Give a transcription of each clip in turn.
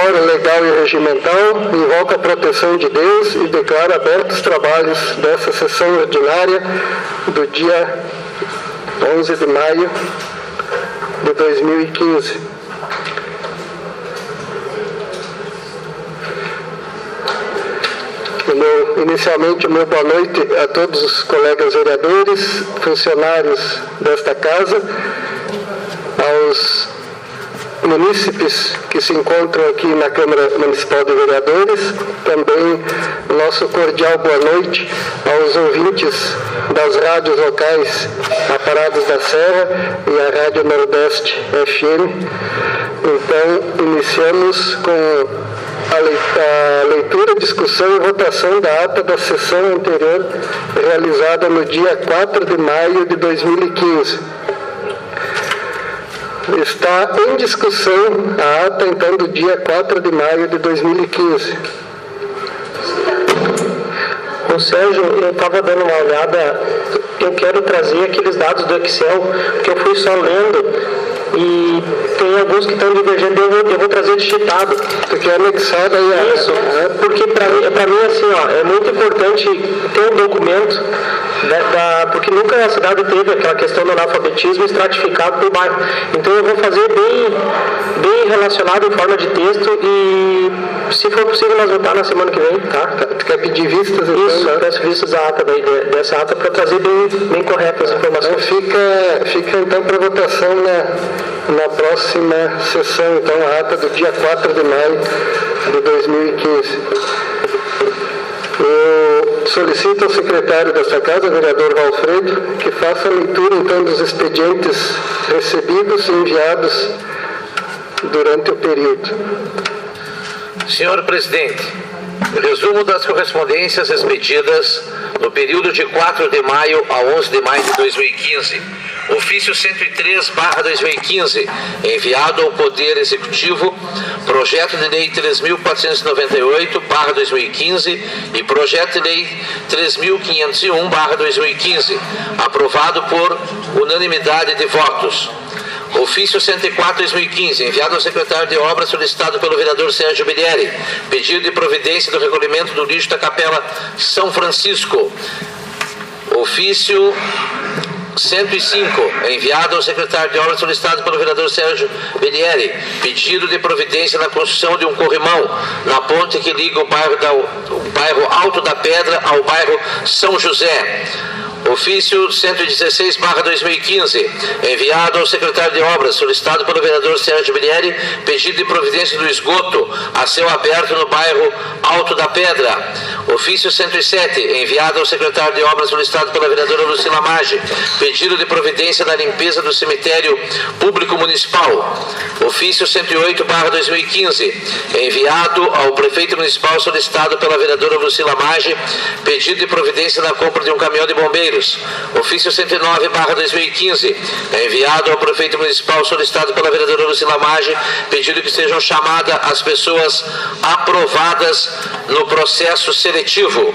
declaro legal e regimental, invoco a proteção de Deus e declaro abertos os trabalhos dessa sessão ordinária do dia 11 de maio de 2015. Inicialmente, o meu boa noite a todos os colegas vereadores, funcionários desta casa, aos munícipes que se encontram aqui na Câmara Municipal de Vereadores, também o nosso cordial boa noite aos ouvintes das rádios locais Aparados da Serra e a Rádio Nordeste FM. Então, iniciamos com a leitura, discussão e votação da ata da sessão anterior realizada no dia 4 de maio de 2015. Está em discussão a ata, então, do dia 4 de maio de 2015. Ô Sérgio, eu estava dando uma olhada, eu quero trazer aqueles dados do Excel, que eu fui só lendo, e tem alguns que estão divergendo, eu vou trazer digitado. Porque é anexado aí a... Isso, porque para mim assim, ó, é muito importante ter um documento, porque nunca a cidade teve aquela questão do analfabetismo estratificado por bairro. Então eu vou fazer bem relacionado em forma de texto e, se for possível, nós votar na semana que vem, tá? Tu quer pedir vistas? Então, isso, né? Peço vistas da ata dessa ata para trazer bem corretas as informações. Então fica então para votação na próxima sessão, então, a ata do dia 4 de maio de 2015. Eu solicito ao secretário desta casa, vereador Valfredo, que faça a leitura, então, dos expedientes recebidos e enviados durante o período. Senhor presidente, resumo das correspondências expedidas no período de 4 de maio a 11 de maio de 2015. Ofício 103/2015, enviado ao Poder Executivo, Projeto de Lei 3.498/2015 e Projeto de Lei 3.501/2015, aprovado por unanimidade de votos. Ofício 104/2015, enviado ao secretário de Obras, solicitado pelo vereador Sérgio Bilieri, pedido de providência do recolhimento do lixo da Capela São Francisco. Ofício 105, enviado ao secretário de Obras, solicitado pelo vereador Sérgio Bilieri, pedido de providência na construção de um corrimão na ponte que liga o bairro Alto da Pedra ao bairro São José. Ofício 116/2015, enviado ao secretário de Obras, solicitado pelo vereador Sérgio Bilieri, pedido de providência do esgoto a céu aberto no bairro Alto da Pedra. Ofício 107, enviado ao secretário de Obras, solicitado pela vereadora Lucila Maggi, pedido de providência da limpeza do cemitério público municipal. Ofício 108/2015, enviado ao prefeito municipal, solicitado pela vereadora Lucila Maggi, pedido de providência na compra de um caminhão de bombeiros. Ofício 109/2015, enviado ao prefeito municipal, solicitado pela vereadora Lucila Maggi, pedido que sejam chamadas as pessoas aprovadas no processo seletivo.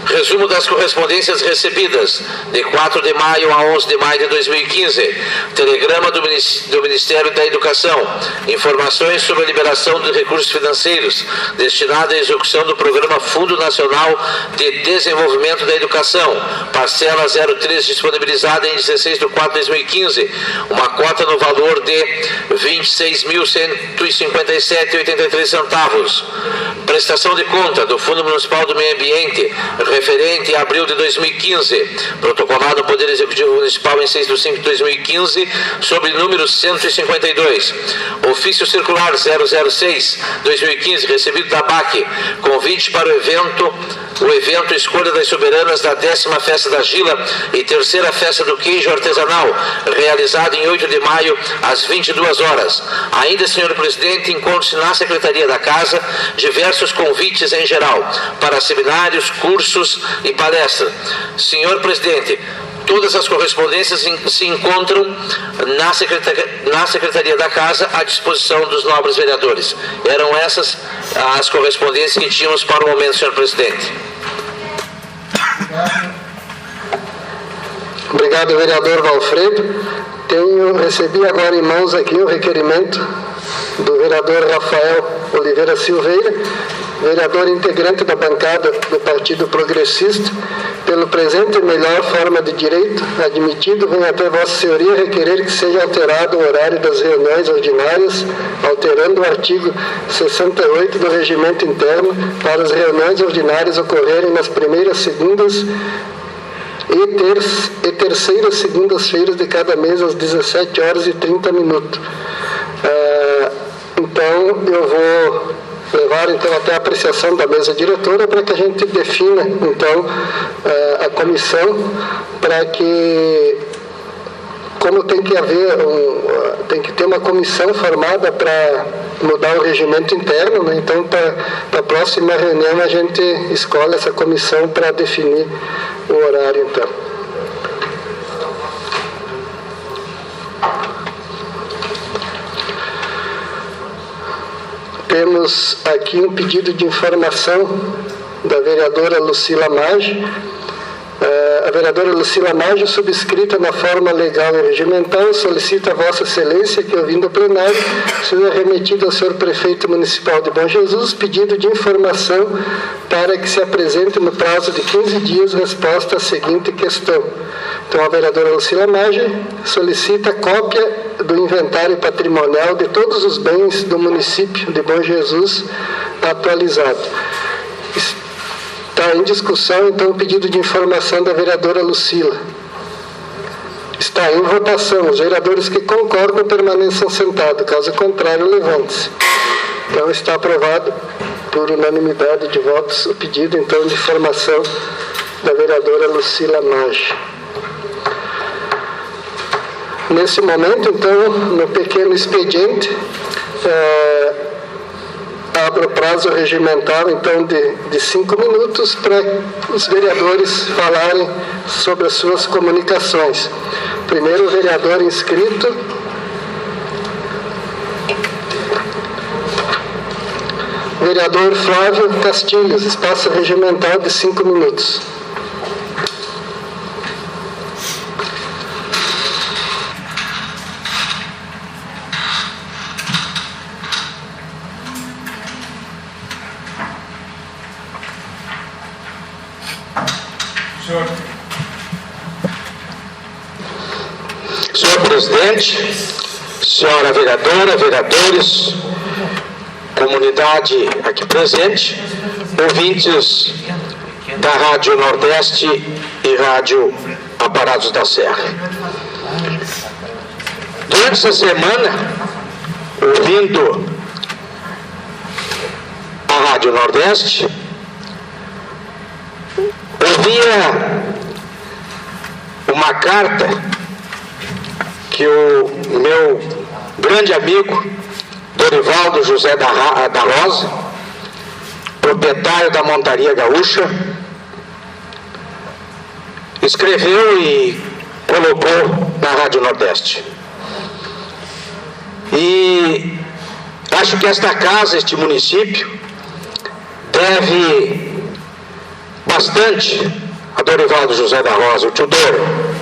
Resumo das correspondências recebidas de 4 de maio a 11 de maio de 2015. Telegrama do Ministério da Educação. Informações sobre a liberação de recursos financeiros destinados à execução do Programa Fundo Nacional de Desenvolvimento da Educação. Parcela 03 disponibilizada em 16/4/2015. Uma cota no valor de R$ 26.157,83. Prestação de conta do Fundo Municipal do Meio Ambiente, referente a abril de 2015, protocolado no Poder Executivo Municipal em 6/5/2015, sob número 152. Ofício Circular 006/2015, recebido da BAC, convite para o evento Escolha das Soberanas da 10ª Festa da Gila e 3ª Festa do Queijo Artesanal, realizado em 8 de maio, às 22 horas. Ainda, senhor presidente, encontram-se na Secretaria da Casa diversos convites em geral, para seminários, cursos e palestras. Senhor presidente, todas as correspondências se encontram na Secretaria da Casa à disposição dos nobres vereadores. Eram essas as correspondências que tínhamos para o momento, senhor presidente. Obrigado, vereador Valfredo. Recebi agora em mãos aqui o requerimento do vereador Rafael Oliveira Silveira, vereador integrante da bancada do Partido Progressista, pelo presente melhor forma de direito admitido, vem até Vossa Senhoria requerer que seja alterado o horário das reuniões ordinárias, alterando o artigo 68 do Regimento Interno para as reuniões ordinárias ocorrerem nas primeiras segundas e terceiras segundas-feiras de cada mês às 17 horas e 30 minutos. Então, eu vou levar então até a apreciação da mesa diretora para que a gente defina então a comissão, para que, como tem que ter uma comissão formada para mudar o regimento interno, né? Então para a próxima reunião a gente escolhe essa comissão para definir o horário então. Temos aqui um pedido de informação da vereadora Lucila Maggi. A vereadora Lucila Maggi, subscrita na forma legal e regimental, solicita a Vossa Excelência que, ouvindo o plenário, seja remetido ao senhor prefeito municipal de Bom Jesus pedido de informação para que se apresente no prazo de 15 dias resposta à seguinte questão. Então, a vereadora Lucila Maggi solicita cópia do inventário patrimonial de todos os bens do município de Bom Jesus atualizado. Está em discussão, então, o pedido de informação da vereadora Lucila. Está em votação. Os vereadores que concordam permaneçam sentados. Caso contrário, levante-se. Então, está aprovado por unanimidade de votos o pedido, então, de informação da vereadora Lucila Maggi. Nesse momento, então, no pequeno expediente, abro o prazo regimental, então, de 5 minutos para os vereadores falarem sobre as suas comunicações. Primeiro, o vereador inscrito. Vereador Flávio Castilhos, espaço regimental de 5 minutos. Senhor presidente, senhora vereadora, vereadores, comunidade aqui presente, ouvintes da Rádio Nordeste e Rádio Aparados da Serra. Durante essa semana, ouvindo a Rádio Nordeste, ouvia uma carta que o meu grande amigo Dorivaldo José da Rosa, proprietário da Montaria Gaúcha, escreveu e colocou na Rádio Nordeste. E acho que esta casa, este município, deve bastante a Dorivaldo José da Rosa, o tio Doro.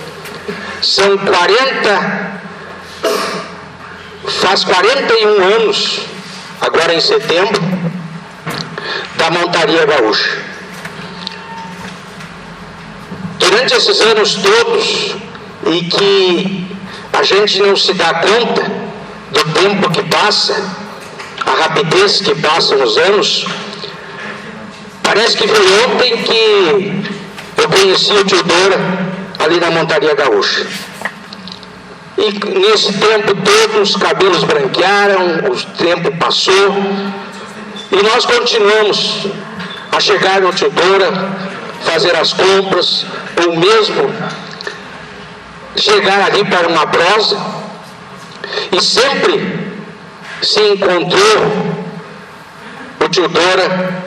Faz 41 anos, agora em setembro, da Montaria Gaúcha. Durante esses anos todos, e que a gente não se dá conta do tempo que passa, a rapidez que passa nos anos, parece que foi ontem que eu conheci o tio Dora ali na Montaria Gaúcha. E nesse tempo todo os cabelos branquearam, o tempo passou, e nós continuamos a chegar no tio Dora, fazer as compras, ou mesmo chegar ali para uma prosa, e sempre se encontrou o tio Dora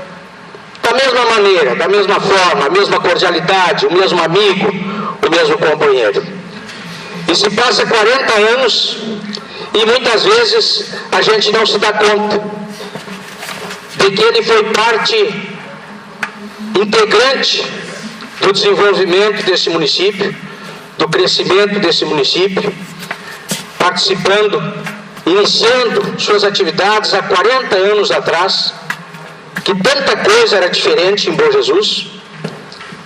da mesma maneira, da mesma forma, a mesma cordialidade, o mesmo amigo, o mesmo companheiro. E se passa 40 anos e muitas vezes a gente não se dá conta de que ele foi parte integrante do desenvolvimento desse município, do crescimento desse município, participando iniciando suas atividades há 40 anos atrás, que tanta coisa era diferente em Bom Jesus,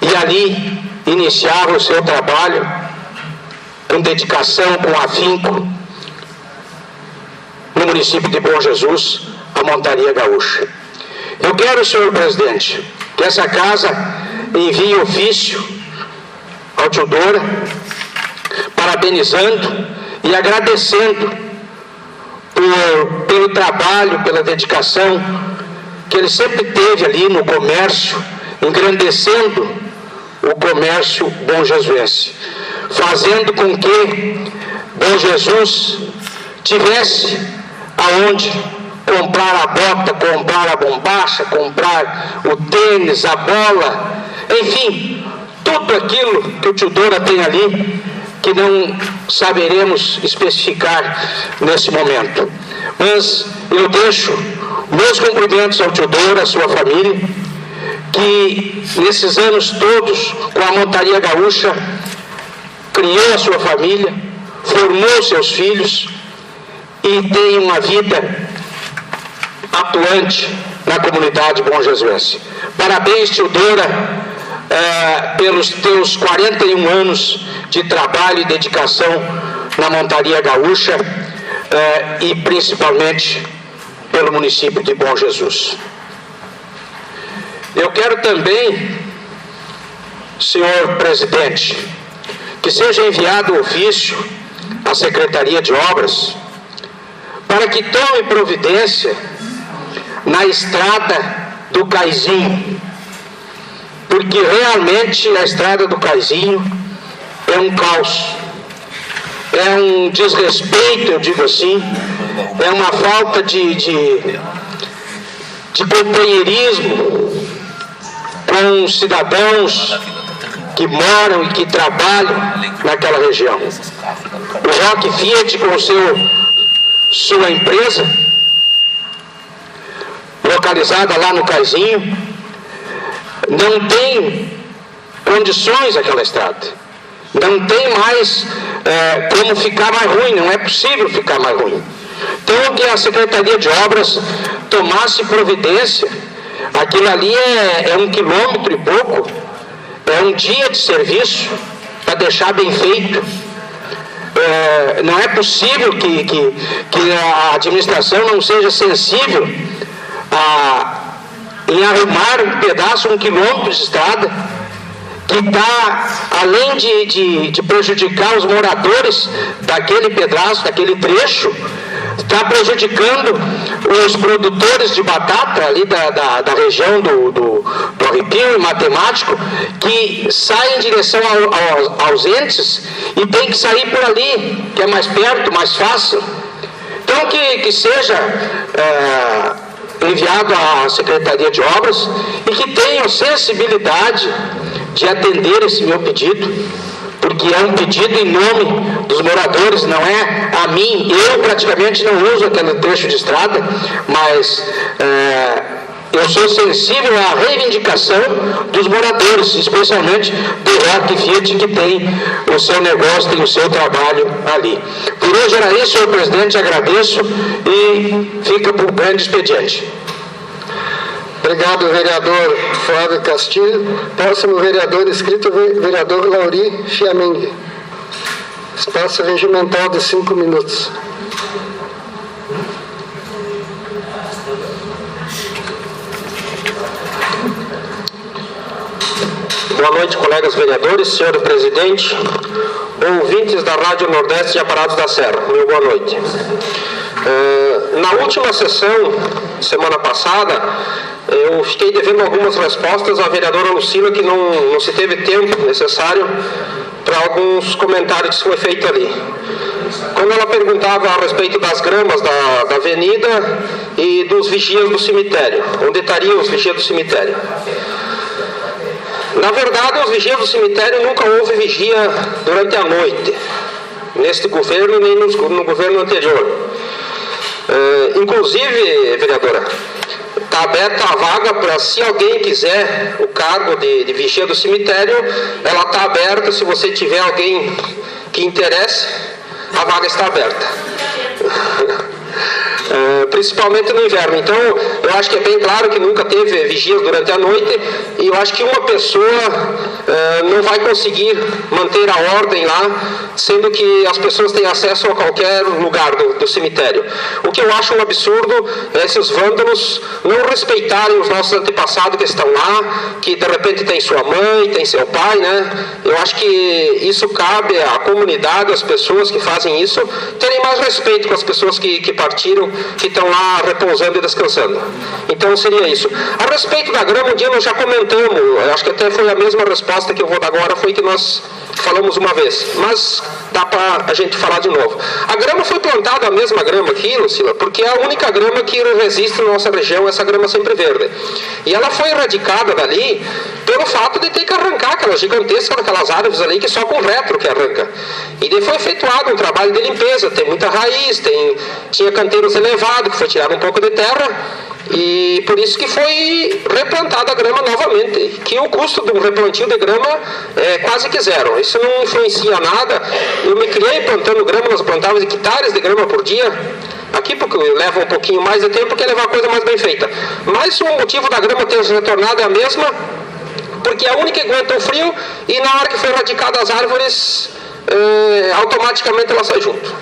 e ali iniciava o seu trabalho com dedicação, com afinco, no município de Bom Jesus, a Montaria Gaúcha. Eu quero, senhor presidente, que essa casa envie ofício ao tio Dora, parabenizando e agradecendo pelo trabalho, pela dedicação que ele sempre teve ali no comércio, engrandecendo o comércio bonjesuense, fazendo com que Bom Jesus tivesse aonde comprar a bota, comprar a bombacha, comprar o tênis, a bola, enfim, tudo aquilo que o tio Dora tem ali, que não saberemos especificar nesse momento. Mas eu deixo meus cumprimentos ao tio Dora, à sua família, que nesses anos todos, com a Montaria Gaúcha, criou a sua família, formou seus filhos e tem uma vida atuante na comunidade bonjesuense. Parabéns, tio Dora, pelos teus 41 anos de trabalho e dedicação na Montaria Gaúcha, e principalmente pelo município de Bom Jesus. Eu quero também, senhor presidente, que seja enviado ofício à Secretaria de Obras para que tome providência na estrada do Caizinho, porque realmente a estrada do Caizinho é um caos, é um desrespeito, eu digo assim, é uma falta de companheirismo com cidadãos que moram e que trabalham naquela região. O Rock Fiat, com sua empresa, localizada lá no Caizinho, não tem condições aquela estrada. Não tem mais como ficar mais ruim, não é possível ficar mais ruim. Então, que a Secretaria de Obras tomasse providência. Aquilo ali é 1 quilômetro e pouco, é um dia de serviço para deixar bem feito. Não é possível que a administração não seja sensível em arrumar um pedaço, 1 quilômetro de estrada, que está, além de prejudicar os moradores daquele pedaço, daquele trecho, está prejudicando os produtores de batata ali da região do Arrepio e Matemático, que saem em direção aos entes e tem que sair por ali, que é mais perto, mais fácil. Então que seja enviado à Secretaria de Obras e que tenham sensibilidade de atender esse meu pedido, porque é um pedido em nome dos moradores, não é a mim. Eu praticamente não uso aquele trecho de estrada, mas eu sou sensível à reivindicação dos moradores, especialmente do Rock Fiat, que tem o seu negócio, tem o seu trabalho ali. Por hoje era isso, senhor presidente, agradeço e fica para o grande expediente. Obrigado, vereador Flávio Castilho. Próximo vereador inscrito, vereador Lauri Chiamengue. Espaço regimental de 5 minutos. Boa noite, colegas vereadores, senhor presidente, ouvintes da Rádio Nordeste e Aparados da Serra. Meu boa noite. Na última sessão, semana passada, eu fiquei devendo algumas respostas à vereadora Lucila, que não se teve tempo necessário para alguns comentários que foi feito ali. Quando ela perguntava a respeito das gramas da avenida e dos vigias do cemitério, onde estariam os vigias do cemitério. Na verdade, os vigias do cemitério nunca houve vigia durante a noite, neste governo nem no governo anterior. Inclusive, vereadora, está aberta a vaga para, se alguém quiser o cargo de vigia do cemitério, ela está aberta. Se você tiver alguém que interesse, a vaga está aberta. principalmente no inverno. Então, eu acho que é bem claro que nunca teve vigias durante a noite, e eu acho que uma pessoa não vai conseguir manter a ordem lá, sendo que as pessoas têm acesso a qualquer lugar do cemitério. O que eu acho um absurdo é esses vândalos não respeitarem os nossos antepassados que estão lá, que de repente tem sua mãe, tem seu pai, né? Eu acho que isso cabe à comunidade, às pessoas que fazem isso, terem mais respeito com as pessoas que partiram, que estão lá repousando e descansando. Então seria isso. A respeito da grama, um dia nós já comentamos, acho que até foi a mesma resposta que eu vou dar agora, foi que nós falamos uma vez, mas dá para a gente falar de novo. A grama foi plantada, a mesma grama aqui, Lucila, porque é a única grama que resiste na nossa região, essa grama sempre verde. E ela foi erradicada dali pelo fato de ter que arrancar aquelas gigantescas, aquelas árvores ali que só com retro que arranca. E daí foi efetuado um trabalho de limpeza, tem muita raiz, tinha canteiros elevados, que foi tirado um pouco de terra, e por isso que foi replantada a grama novamente, que o custo do replantio de grama é quase que zero. Isso não influencia nada. Eu me criei plantando grama, nós plantávamos hectares de grama por dia, aqui porque leva um pouquinho mais de tempo, que é levar a coisa mais bem feita. Mas o motivo da grama ter se retornado é a mesma, porque é a única que aguenta o frio, e na hora que foi erradicada as árvores, automaticamente ela sai junto.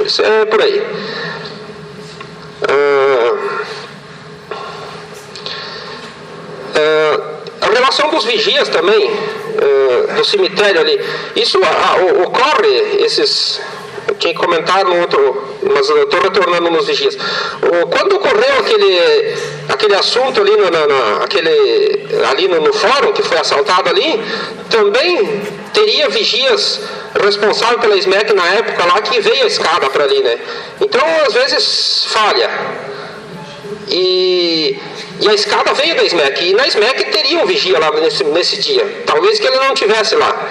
Isso é por aí. A relação dos vigias também, do cemitério ali, isso ocorre, esses... Eu tinha que comentar no outro, mas eu estou retornando nos vigias. Quando ocorreu aquele assunto ali, ali no fórum, que foi assaltado ali, também teria vigias responsáveis pela SMEC na época lá, que veio a escada para ali, né? Então, às vezes, falha. E a escada veio da SMEC, e na SMEC teria um vigia lá nesse dia. Talvez que ele não estivesse lá.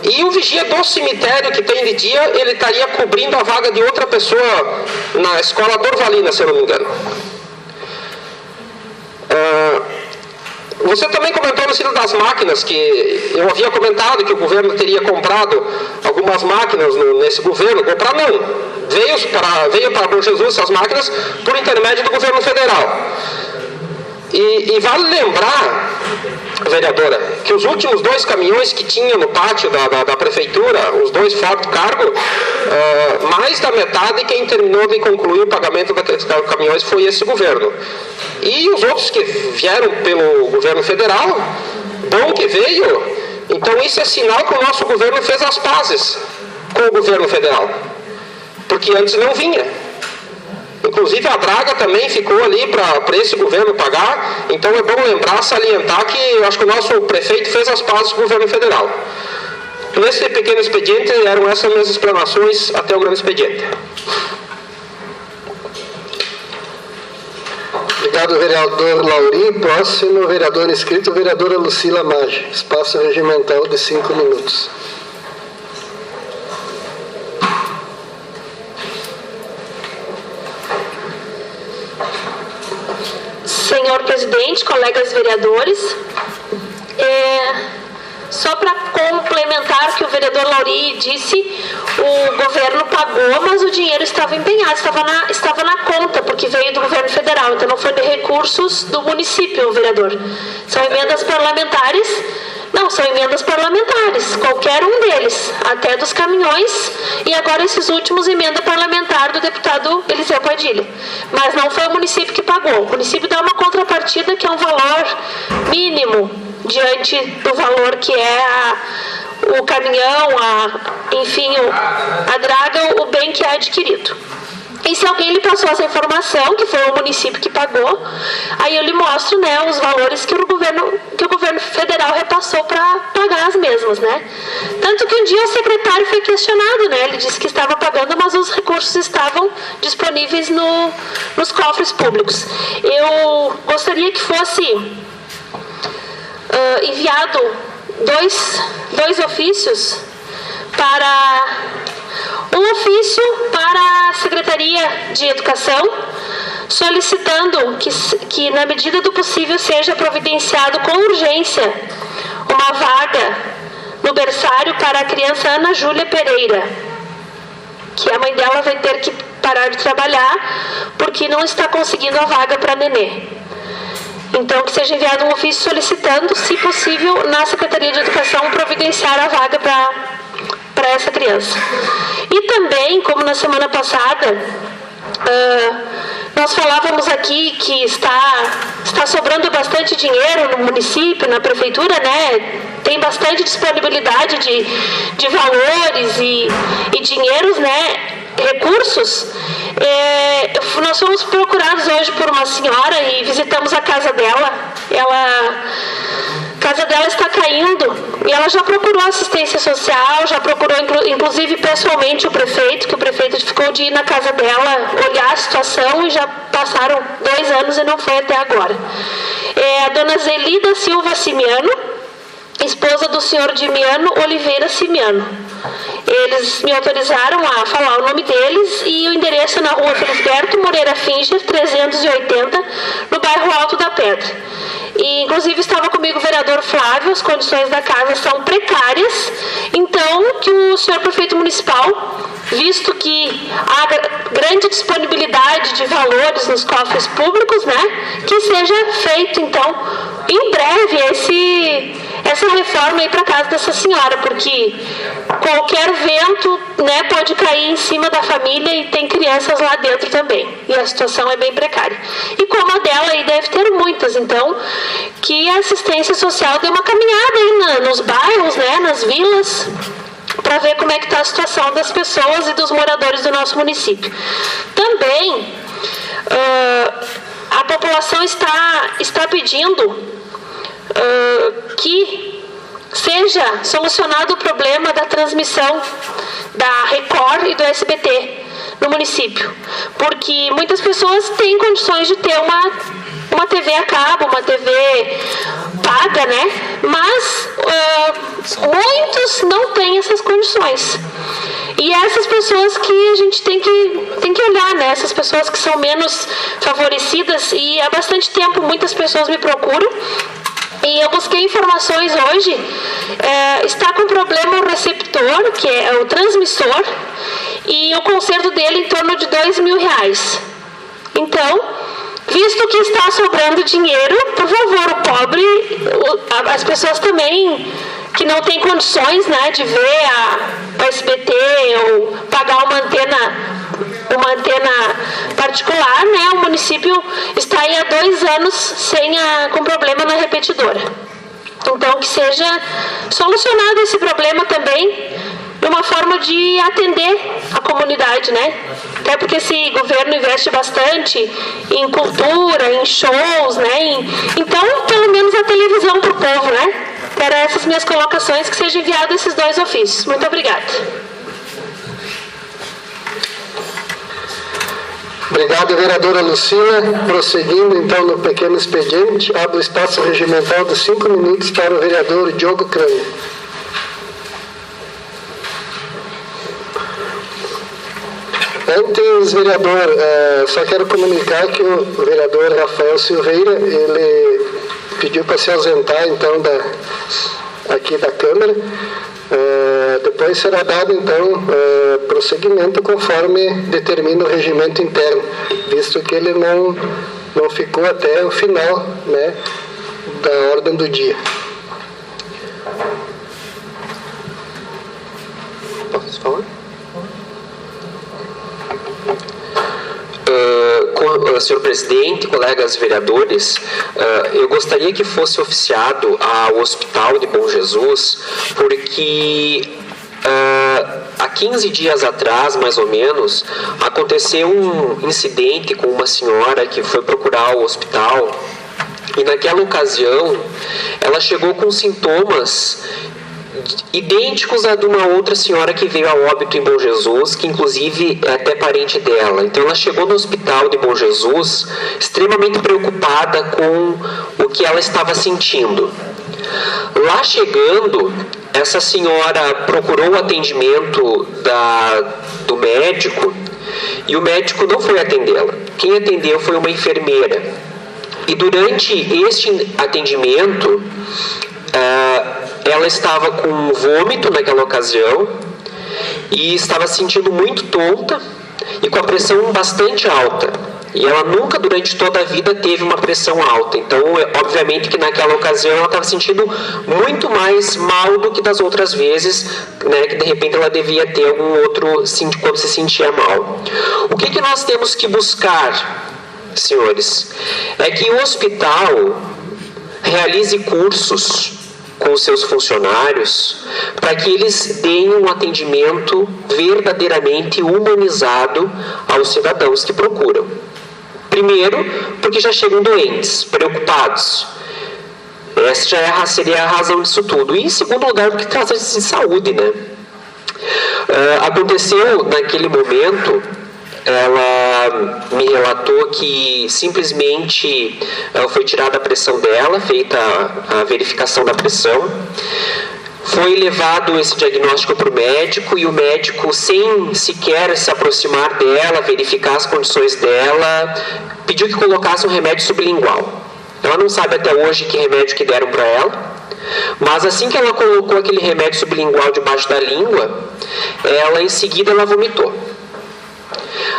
E o vigia do cemitério que tem de dia, ele estaria cobrindo a vaga de outra pessoa na escola Dorvalina, se eu não me engano. Você também comentou no sentido das máquinas, que eu havia comentado que o governo teria comprado algumas máquinas nesse governo. Comprar não. Veio para Bom Jesus essas máquinas por intermédio do governo federal. E vale lembrar, vereadora, que os últimos 2 caminhões que tinha no pátio da prefeitura, os 2 Ford Cargo, mais da metade quem terminou de concluir o pagamento daqueles caminhões foi esse governo. E os outros que vieram pelo governo federal, bom que veio, então isso é sinal que o nosso governo fez as pazes com o governo federal, porque antes não vinha. Inclusive a draga também ficou ali para esse governo pagar, então é bom lembrar, salientar que eu acho que o nosso prefeito fez as pazes com o governo federal. Nesse pequeno expediente eram essas minhas explanações até o grande expediente. Obrigado, vereador Lauri. Próximo vereador inscrito, vereadora Lucila Maggi. Espaço regimental de 5 minutos. Senhor presidente, colegas vereadores, só para complementar o que o vereador Lauri disse, o governo pagou, mas o dinheiro estava empenhado, estava na conta, porque veio do governo federal, então não foi de recursos do município, vereador. São emendas parlamentares. Não, são emendas parlamentares, qualquer um deles, até dos caminhões, e agora esses últimos, emenda parlamentar do deputado Eliseu Padilha. Mas não foi o município que pagou. O município dá uma contrapartida que é um valor mínimo diante do valor que é o caminhão, enfim, a draga, o bem que é adquirido. E se alguém lhe passou essa informação, que foi o município que pagou, aí eu lhe mostro, né, os valores que o governo federal repassou para pagar as mesmas, né? Tanto que um dia o secretário foi questionado, né? Ele disse que estava pagando, mas os recursos estavam disponíveis nos cofres públicos. Eu gostaria que fosse enviado dois ofícios para... Um ofício para a Secretaria de Educação, solicitando que na medida do possível, seja providenciado com urgência uma vaga no berçário para a criança Ana Júlia Pereira, que a mãe dela vai ter que parar de trabalhar porque não está conseguindo a vaga para nenê. Então, que seja enviado um ofício solicitando, se possível, na Secretaria de Educação providenciar a vaga para essa criança. E também, como na semana passada, nós falávamos aqui que está sobrando bastante dinheiro no município, na prefeitura, né? Tem bastante disponibilidade de valores e dinheiros, né? Recursos. Nós fomos procurados hoje por uma senhora e visitamos a casa dela. A casa dela está caindo e ela já procurou assistência social, já procurou inclusive pessoalmente o prefeito, que o prefeito ficou de ir na casa dela, olhar a situação, e já passaram 2 anos e não foi até agora. A dona Zelida Silva Simiano, esposa do senhor Dimiano Oliveira Simiano. Eles me autorizaram a falar o nome deles e o endereço na rua Felisberto Moreira Finger, 380, no bairro Alto da Pedra. E, inclusive, estava comigo o vereador Flávio, as condições da casa são precárias, então que o senhor prefeito municipal, visto que há grande disponibilidade de valores nos cofres públicos, né, que seja feito, então, em breve essa reforma aí para casa dessa senhora, porque qualquer vento, né, pode cair em cima da família e tem crianças lá dentro também, e a situação é bem precária. E como a dela aí deve ter muitas, então, que a assistência social dê uma caminhada aí nos bairros, né, nas vilas, para ver como é que está a situação das pessoas e dos moradores do nosso município. Também, a população está pedindo que seja solucionado o problema da transmissão da Record e do SBT no município, porque muitas pessoas têm condições de ter uma TV a cabo, uma TV paga, né? Mas muitos não têm essas condições. E essas pessoas que a gente tem que olhar, né? Essas pessoas que são menos favorecidas, e há bastante tempo muitas pessoas me procuram. E eu busquei informações hoje, está com problema o receptor, que é o transmissor, e o conserto dele em torno de R$2.000. Então, visto que está sobrando dinheiro, por favor, o pobre, as pessoas também que não têm condições, né, de ver a SBT ou pagar uma antena particular, né? O município está aí há 2 anos com problema na repetidora. Então, que seja solucionado esse problema também de uma forma de atender a comunidade, né? Até porque esse governo investe bastante em cultura, em shows, né? Então, pelo menos a televisão para o povo, né? Para essas minhas colocações, que sejam enviados esses 2 ofícios. Muito obrigada. Obrigado, vereadora Lucila. Prosseguindo, então, no pequeno expediente, abro o espaço regimental de 5 minutos para o vereador Diogo Crânio. Antes, vereador, só quero comunicar que o vereador Rafael Silveira, ele pediu para se ausentar, então, aqui da Câmara. Depois será dado, então, prosseguimento conforme determina o regimento interno, visto que ele não ficou até o final, né, da ordem do dia. Posso falar? Senhor presidente, colegas vereadores, eu gostaria que fosse oficiado ao Hospital de Bom Jesus, porque há 15 dias atrás, mais ou menos, aconteceu um incidente com uma senhora que foi procurar o hospital, e naquela ocasião ela chegou com sintomas idênticos a de uma outra senhora que veio a óbito em Bom Jesus, que inclusive é até parente dela. Então ela chegou no hospital de Bom Jesus extremamente preocupada com o que ela estava sentindo. Lá chegando, essa senhora procurou o atendimento do médico, e o médico não foi atendê-la. Quem atendeu foi uma enfermeira. E durante este atendimento, ela estava com vômito naquela ocasião e estava se sentindo muito tonta, e com a pressão bastante alta. E ela nunca, durante toda a vida, teve uma pressão alta. Então, obviamente que naquela ocasião ela estava sentindo muito mais mal do que das outras vezes, né, que de repente ela devia ter algum outro quando se sentia mal. O que nós temos que buscar, senhores? É que o hospital realize cursos com os seus funcionários para que eles deem um atendimento verdadeiramente humanizado aos cidadãos que procuram. Primeiro, porque já chegam doentes, preocupados. Essa seria a razão disso tudo. E em segundo lugar, porque trata-se de saúde, né? Aconteceu naquele momento, ela me relatou que simplesmente foi tirada a pressão dela, feita a verificação da pressão. Foi levado esse diagnóstico para o médico e o médico, sem sequer se aproximar dela, verificar as condições dela, pediu que colocasse um remédio sublingual. Ela não sabe até hoje que remédio que deram para ela, mas assim que ela colocou aquele remédio sublingual debaixo da língua, em seguida ela vomitou.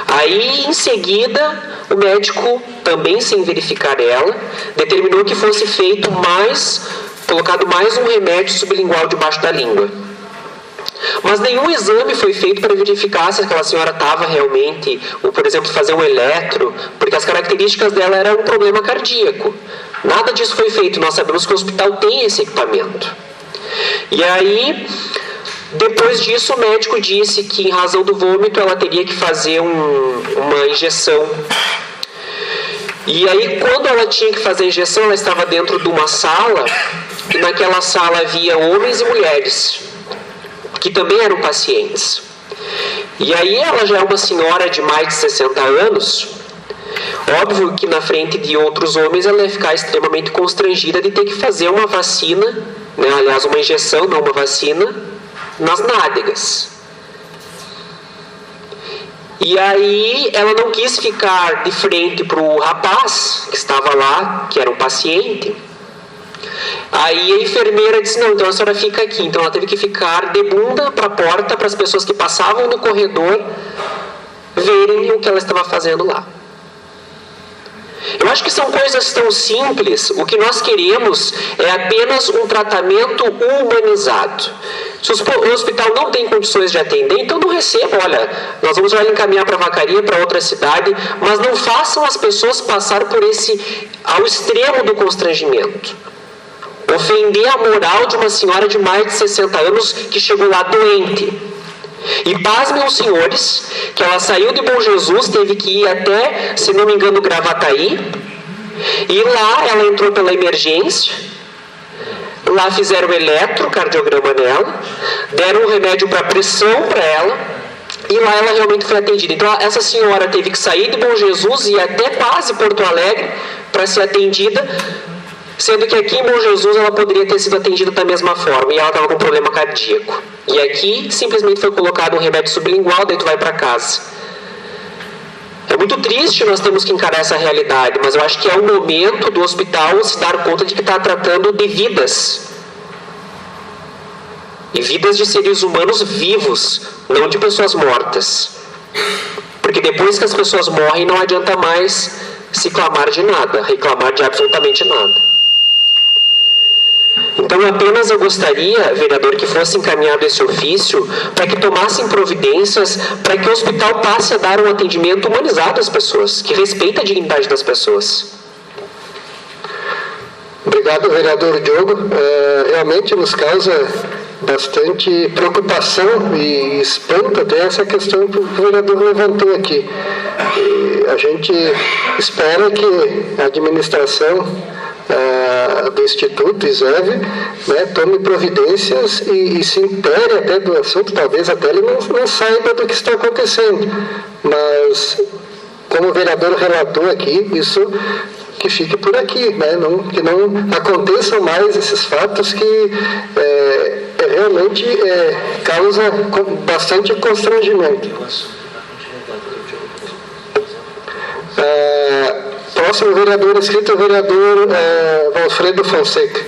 Aí, em seguida, o médico, também sem verificar ela, determinou que fosse colocado mais um remédio sublingual debaixo da língua. Mas nenhum exame foi feito para verificar se aquela senhora estava realmente, ou por exemplo, fazer um eletro, porque as características dela eram um problema cardíaco. Nada disso foi feito. Nós sabemos que o hospital tem esse equipamento. E aí, depois disso, o médico disse que, em razão do vômito, ela teria que fazer uma injeção. E aí, quando ela tinha que fazer a injeção, ela estava dentro de uma sala, e naquela sala havia homens e mulheres, que também eram pacientes. E aí, ela já é uma senhora de mais de 60 anos, óbvio que na frente de outros homens ela ia ficar extremamente constrangida de ter que fazer uma vacina, né? Aliás, uma injeção, não uma vacina, nas nádegas. E aí ela não quis ficar de frente para o rapaz que estava lá, que era um paciente. Aí a enfermeira disse, não, então a senhora fica aqui. Então ela teve que ficar de bunda para a porta para as pessoas que passavam no corredor verem o que ela estava fazendo lá. Eu acho que são coisas tão simples. O que nós queremos é apenas um tratamento humanizado. Se o hospital não tem condições de atender, então não receba. Olha, nós vamos já encaminhar para a Vacaria, para outra cidade, mas não façam as pessoas passar ao extremo do constrangimento. Ofender a moral de uma senhora de mais de 60 anos que chegou lá doente. E pasmem os senhores, que ela saiu de Bom Jesus, teve que ir até, se não me engano, Gravataí, e lá ela entrou pela emergência, lá fizeram o eletrocardiograma nela, deram um remédio para pressão para ela, e lá ela realmente foi atendida. Então essa senhora teve que sair de Bom Jesus e ir até quase Porto Alegre para ser atendida, sendo que aqui em Bom Jesus ela poderia ter sido atendida da mesma forma, e ela estava com problema cardíaco. E aqui simplesmente foi colocado um remédio sublingual, daí tu vai para casa. É muito triste, nós temos que encarar essa realidade, mas eu acho que é o momento do hospital se dar conta de que está tratando de vidas. E vidas de seres humanos vivos, não de pessoas mortas. Porque depois que as pessoas morrem, não adianta mais se clamar de nada, reclamar de absolutamente nada. Então apenas eu gostaria, vereador, que fosse encaminhado esse ofício para que tomassem providências para que o hospital passe a dar um atendimento humanizado às pessoas, que respeita a dignidade das pessoas. Obrigado, vereador Diogo. Realmente nos causa bastante preocupação e espanto até essa questão que o vereador levantou aqui. E a gente espera que a administração do Instituto ISEV, né, tome providências e se intere até do assunto. Talvez até ele não saiba do que está acontecendo, mas como o vereador relatou aqui, isso que fique por aqui, né, que não aconteçam mais esses fatos que realmente causa bastante constrangimento. Próximo vereador inscrito é o vereador Valfredo Fonseca.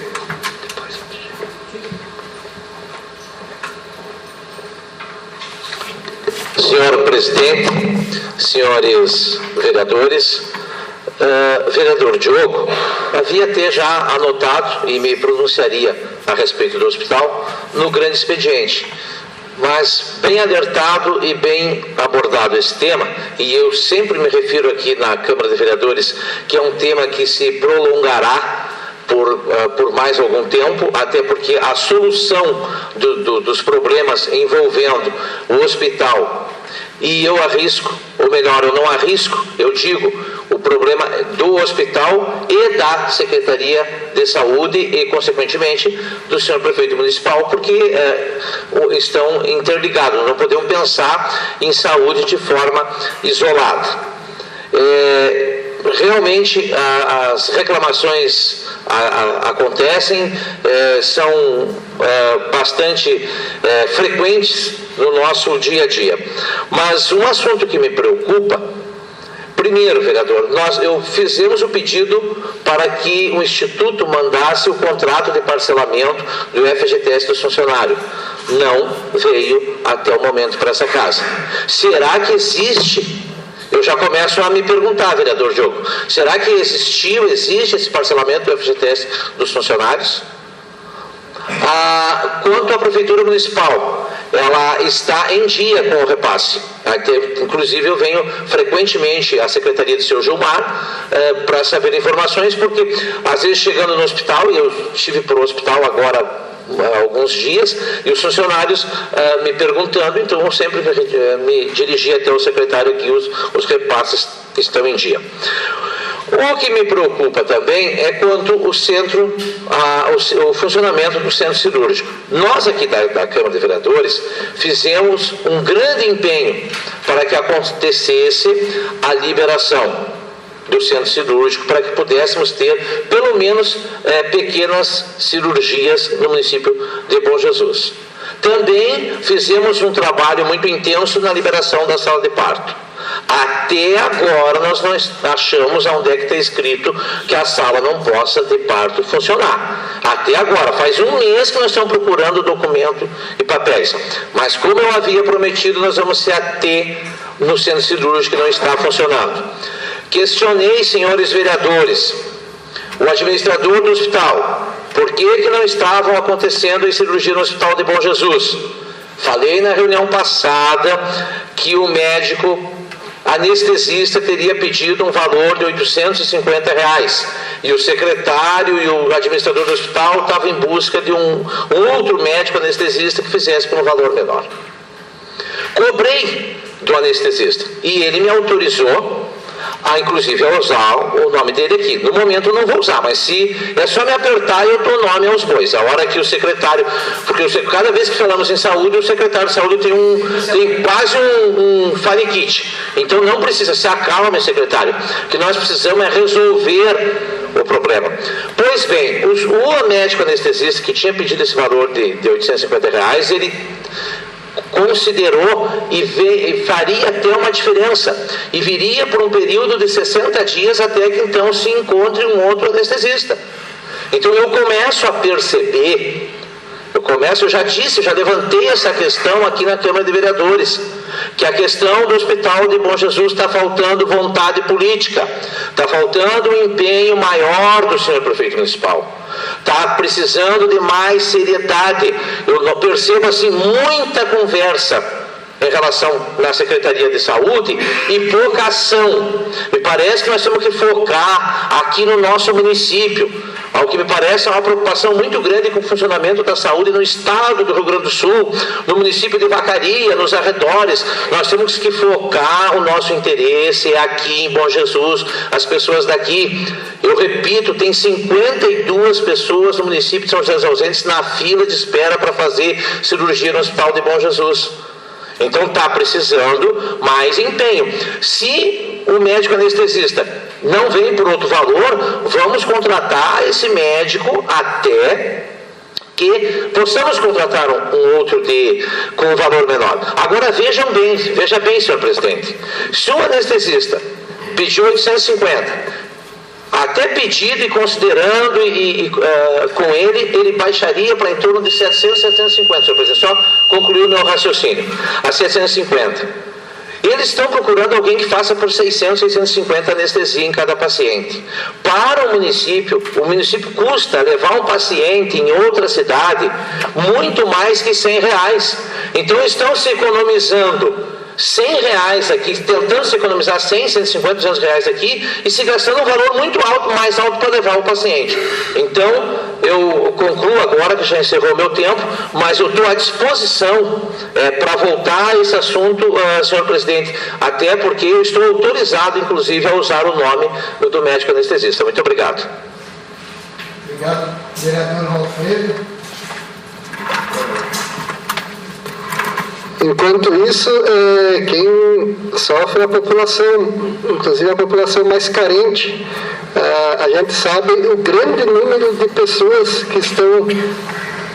Senhor presidente, senhores vereadores, vereador Diogo havia até já anotado e me pronunciaria a respeito do hospital no grande expediente, mas bem alertado e bem abordado esse tema, e eu sempre me refiro aqui na Câmara de Vereadores que é um tema que se prolongará por mais algum tempo, até porque a solução dos problemas envolvendo o hospital, e eu arrisco, ou melhor, eu não arrisco, eu digo, o problema do hospital e da Secretaria de Saúde e, consequentemente, do senhor prefeito municipal, porque estão interligados, não podemos pensar em saúde de forma isolada. Realmente as reclamações acontecem, são bastante frequentes no nosso dia a dia. Mas um assunto que me preocupa, primeiro, vereador, eu fizemos o pedido para que o Instituto mandasse o contrato de parcelamento do FGTS do funcionário. Não veio até o momento para essa casa. Será que existe? Eu já começo a me perguntar, vereador Diogo, será que existe esse parcelamento do FGTS dos funcionários? Quanto à Prefeitura Municipal, ela está em dia com o repasse. Inclusive, eu venho frequentemente à Secretaria do Sr. Gilmar para saber informações, porque às vezes chegando no hospital, e eu estive para o hospital agora há alguns dias, e os funcionários me perguntando, então eu sempre me dirigi até o secretário que os repasses estão em dia. O que me preocupa também é quanto o centro, o funcionamento do centro cirúrgico. Nós aqui da Câmara de Vereadores fizemos um grande empenho para que acontecesse a liberação do centro cirúrgico, para que pudéssemos ter pelo menos pequenas cirurgias no município de Bom Jesus. Também fizemos um trabalho muito intenso na liberação da sala de parto. Até agora nós não achamos onde é que está escrito que a sala não possa de parto funcionar. Até agora, faz um mês que nós estamos procurando documento e papéis. Mas como eu havia prometido, nós vamos se ater no centro cirúrgico que não está funcionando. Questionei, senhores vereadores, o administrador do hospital, por que não estavam acontecendo a cirurgia no Hospital de Bom Jesus. Falei na reunião passada que o médico anestesista teria pedido um valor de R$850, e o secretário e o administrador do hospital estavam em busca de um outro médico anestesista que fizesse por um valor menor. Cobrei do anestesista, e ele me autorizou inclusive a usar o nome dele aqui. No momento eu não vou usar, mas se é só me apertar, eu dou nome aos bois. A hora que o secretário, porque cada vez que falamos em saúde, o secretário de saúde tem quase um faniquite. Então não precisa, se acalme, secretário. O que nós precisamos é resolver o problema. Pois bem, o médico anestesista que tinha pedido esse valor de R$850, ele considerou e faria até uma diferença, e viria por um período de 60 dias até que então se encontre um outro anestesista. Então eu começo a perceber, eu já levantei essa questão aqui na Câmara de Vereadores, que a questão do Hospital de Bom Jesus está faltando vontade política, está faltando um empenho maior do senhor prefeito municipal. Está precisando de mais seriedade. Eu percebo assim muita conversa em relação na Secretaria de Saúde e pouca ação. Me parece que nós temos que focar aqui no nosso município. Ao que me parece é uma preocupação muito grande com o funcionamento da saúde no estado do Rio Grande do Sul, no município de Vacaria, nos arredores. Nós temos que focar o nosso interesse aqui em Bom Jesus, as pessoas daqui. Eu repito, tem 52 pessoas no município de São José dos Ausentes na fila de espera para fazer cirurgia no Hospital de Bom Jesus. Então está precisando mais empenho. Se o médico anestesista não vem por outro valor, vamos contratar esse médico até que possamos contratar um outro com um valor menor. Agora veja bem, senhor presidente, se o anestesista pediu 850, até pedido e considerando com ele baixaria para em torno de 700, 750, senhor presidente. Só concluir o meu raciocínio. A 750. Eles estão procurando alguém que faça por 600, 650 anestesia em cada paciente. Para o município custa levar um paciente em outra cidade muito mais que R$100. Então estão se economizando R$100 aqui, tentando se economizar 100, 150, R$200 aqui e se gastando um valor muito alto, mais alto para levar o paciente. Então, eu concluo agora que já encerrou o meu tempo, mas eu estou à disposição para voltar a esse assunto, senhor presidente, até porque eu estou autorizado, inclusive, a usar o nome do médico anestesista. Muito obrigado. Obrigado, vereador Alfredo. Enquanto isso, quem sofre é a população, inclusive a população mais carente. A gente sabe o grande número de pessoas que estão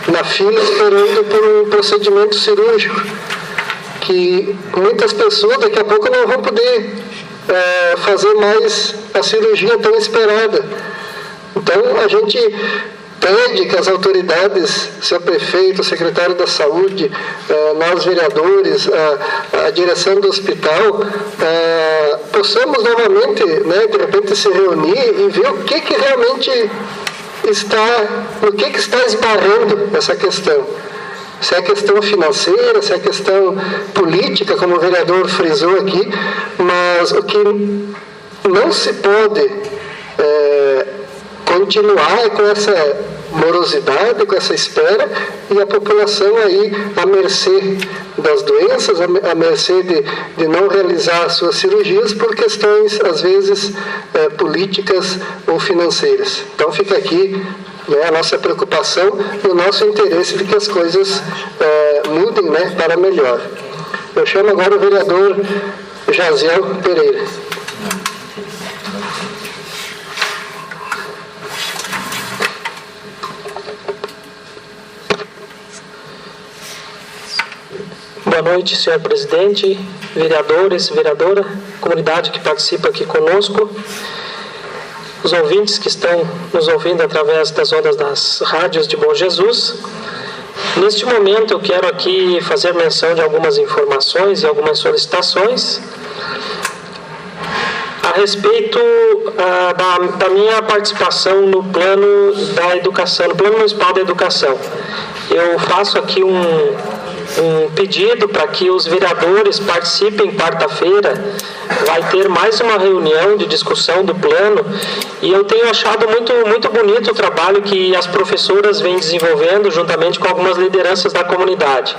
na fila esperando por um procedimento cirúrgico, que muitas pessoas daqui a pouco não vão poder fazer mais a cirurgia tão esperada. Então, a gente pede que as autoridades, seu prefeito, o secretário da Saúde, nós vereadores, a direção do hospital, possamos novamente, de repente, se reunir e ver o que realmente está esbarrando essa questão. Se é questão financeira, se é questão política, como o vereador frisou aqui, mas o que não se pode continuar com essa morosidade, com essa espera, e a população aí à mercê das doenças, à mercê de não realizar suas cirurgias por questões, às vezes, políticas ou financeiras. Então fica aqui a nossa preocupação e o nosso interesse de que as coisas mudem para melhor. Eu chamo agora o vereador Jaziel Pereira. Boa noite, senhor presidente, vereadores, vereadora, comunidade que participa aqui conosco, os ouvintes que estão nos ouvindo através das ondas das rádios de Bom Jesus. Neste momento eu quero aqui fazer menção de algumas informações e algumas solicitações a respeito da minha participação no plano da educação, no plano municipal da educação. Eu faço aqui um pedido para que os vereadores participem quarta-feira. Vai ter mais uma reunião de discussão do plano e eu tenho achado muito bonito o trabalho que as professoras vêm desenvolvendo juntamente com algumas lideranças da comunidade.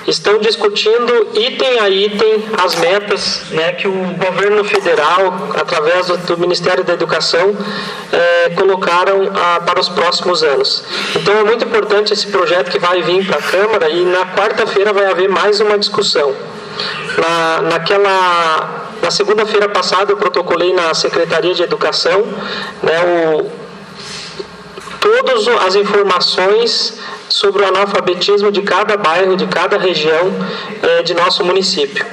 Estão discutindo item a item as metas que o governo federal, através do Ministério da Educação, colocaram para os próximos anos. Então é muito importante esse projeto que vai vir para a Câmara e na quarta-feira vai haver mais uma discussão. Na segunda-feira passada eu protocolei na Secretaria de Educação todas as informações sobre o analfabetismo de cada bairro, de cada região de nosso município.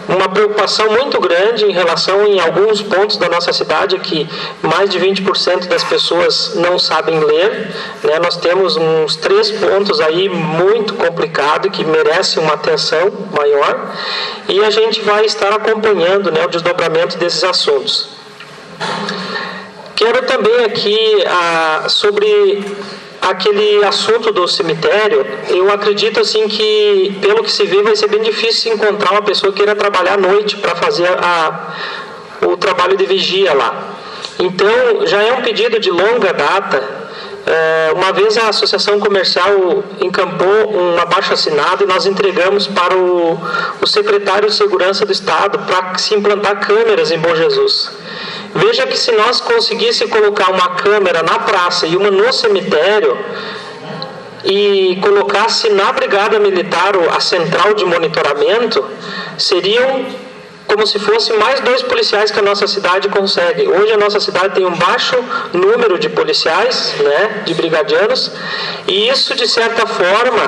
Uma preocupação muito grande em relação em alguns pontos da nossa cidade, que mais de 20% das pessoas não sabem ler. Nós temos uns 3 pontos aí muito complicados que merecem uma atenção maior e a gente vai estar acompanhando o desdobramento desses assuntos. Quero também aqui sobre aquele assunto do cemitério. Eu acredito assim que, pelo que se vê, vai ser bem difícil encontrar uma pessoa que queira trabalhar à noite para fazer o trabalho de vigia lá. Então, já é um pedido de longa data. Uma vez a Associação Comercial encampou um abaixo-assinado e nós entregamos para o secretário de Segurança do Estado para se implantar câmeras em Bom Jesus. Veja que se nós conseguíssemos colocar uma câmera na praça e uma no cemitério e colocasse na Brigada Militar a central de monitoramento, seriam como se fosse mais 2 policiais que a nossa cidade consegue. Hoje a nossa cidade tem um baixo número de policiais, de brigadianos, e isso de certa forma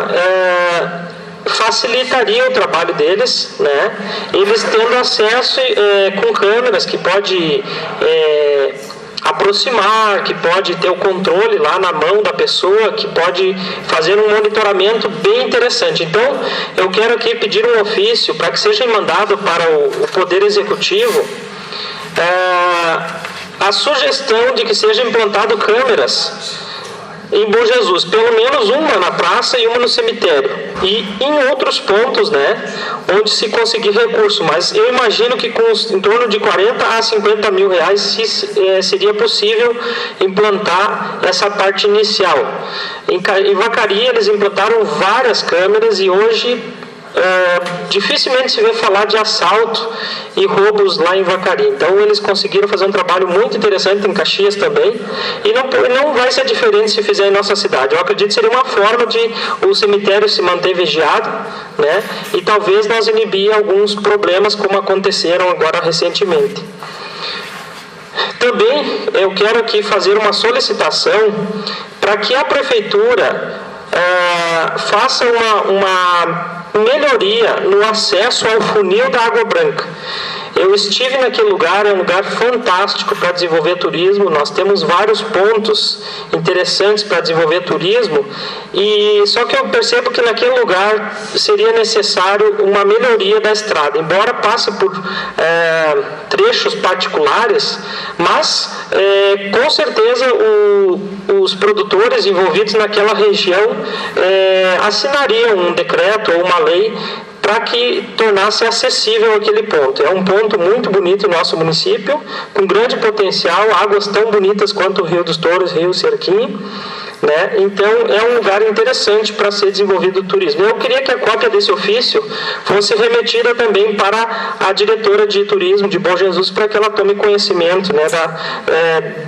facilitaria o trabalho deles, eles tendo acesso com câmeras que pode aproximar, que pode ter o controle lá na mão da pessoa, que pode fazer um monitoramento bem interessante. Então, eu quero aqui pedir um ofício para que seja mandado para o Poder Executivo a sugestão de que sejam implantado câmeras em Bom Jesus, pelo menos uma na praça e uma no cemitério, e em outros pontos, né, onde se conseguir recurso, mas eu imagino que com em torno de 40 a 50 mil reais seria possível implantar essa parte inicial. Em Vacaria eles implantaram várias câmeras e hoje dificilmente se vê falar de assalto e roubos lá em Vacaria. Então eles conseguiram fazer um trabalho muito interessante em Caxias também, e não vai ser diferente se fizer em nossa cidade. Eu acredito que seria uma forma de o cemitério se manter vigiado, né, e talvez nós inibir alguns problemas como aconteceram agora recentemente. Também eu quero aqui fazer uma solicitação para que a prefeitura faça uma melhoria no acesso ao funil da Água Branca. Eu estive naquele lugar, é um lugar fantástico para desenvolver turismo, nós temos vários pontos interessantes para desenvolver turismo, e só que eu percebo que naquele lugar seria necessário uma melhoria da estrada, embora passe por trechos particulares, mas com certeza os produtores envolvidos naquela região assinariam um decreto ou uma lei para que tornasse acessível aquele ponto. É um ponto muito bonito no nosso município, com grande potencial, águas tão bonitas quanto o Rio dos Touros, Rio Cerquinho, né? Então é um lugar interessante para ser desenvolvido o turismo. Eu queria que a cópia desse ofício fosse remetida também para a diretora de turismo de Bom Jesus, para que ela tome conhecimento, né,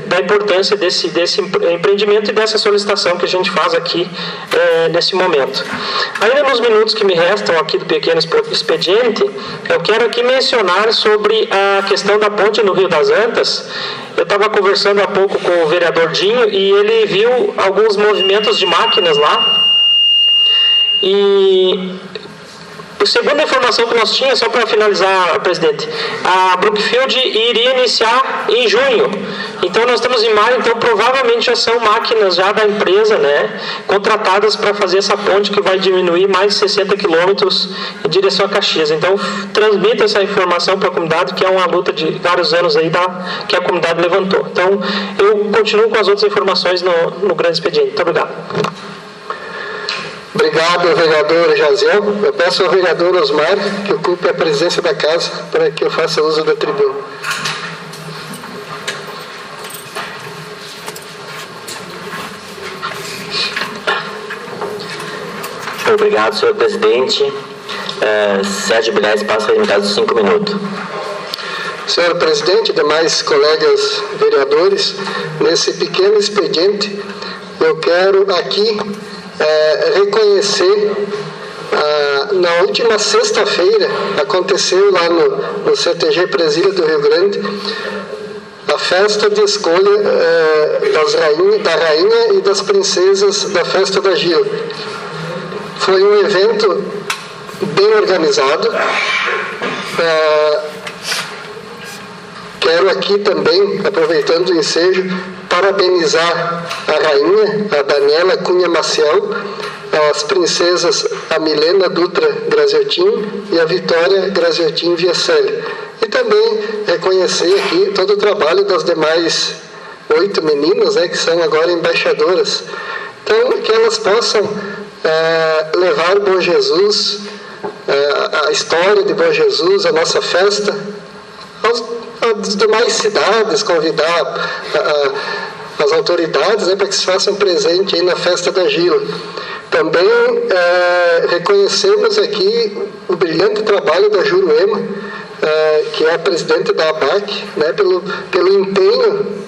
da importância desse empreendimento e dessa solicitação que a gente faz aqui nesse momento. Ainda nos minutos que me restam aqui do pequeno expediente, eu quero aqui mencionar sobre a questão da ponte no Rio das Antas. Eu estava conversando há pouco com o vereador Dinho e ele viu alguns movimentos de máquinas lá. E segundo a informação que nós tínhamos, só para finalizar, presidente, a Brookfield iria iniciar em junho. Então nós estamos em maio, então provavelmente já são máquinas já da empresa, né, contratadas para fazer essa ponte que vai diminuir mais de 60 quilômetros em direção a Caxias. Então transmita essa informação para a comunidade, que é uma luta de vários anos aí que a comunidade levantou. Então eu continuo com as outras informações no grande expediente. Muito obrigado. Obrigado, vereador Jaziel. Eu peço ao vereador Osmar que ocupe a presidência da casa para que eu faça uso da tribuna. Obrigado, senhor presidente. Sérgio Bilhais passa a limitar os 5 minutos. Senhor presidente, demais colegas vereadores, nesse pequeno expediente, eu quero aqui reconhecer, na última sexta-feira, aconteceu lá no CTG Presília do Rio Grande, a festa de escolha da rainha e das princesas da festa da Gila. Foi um evento bem organizado. Quero aqui também, aproveitando o ensejo, parabenizar a rainha, a Daniela Cunha Maciel, as princesas a Milena Dutra Graziotin e a Vitória Graziotin Viacelli. E também reconhecer aqui todo o trabalho das demais 8 meninas, né, que são agora embaixadoras. Então, que elas possam levar o Bom Jesus, a história de Bom Jesus, a nossa festa, às demais cidades, convidar as autoridades, né, para que se façam presente aí na festa da Gila. Também reconhecemos aqui o brilhante trabalho da Juruema, que é a presidente da ABAC, né, pelo empenho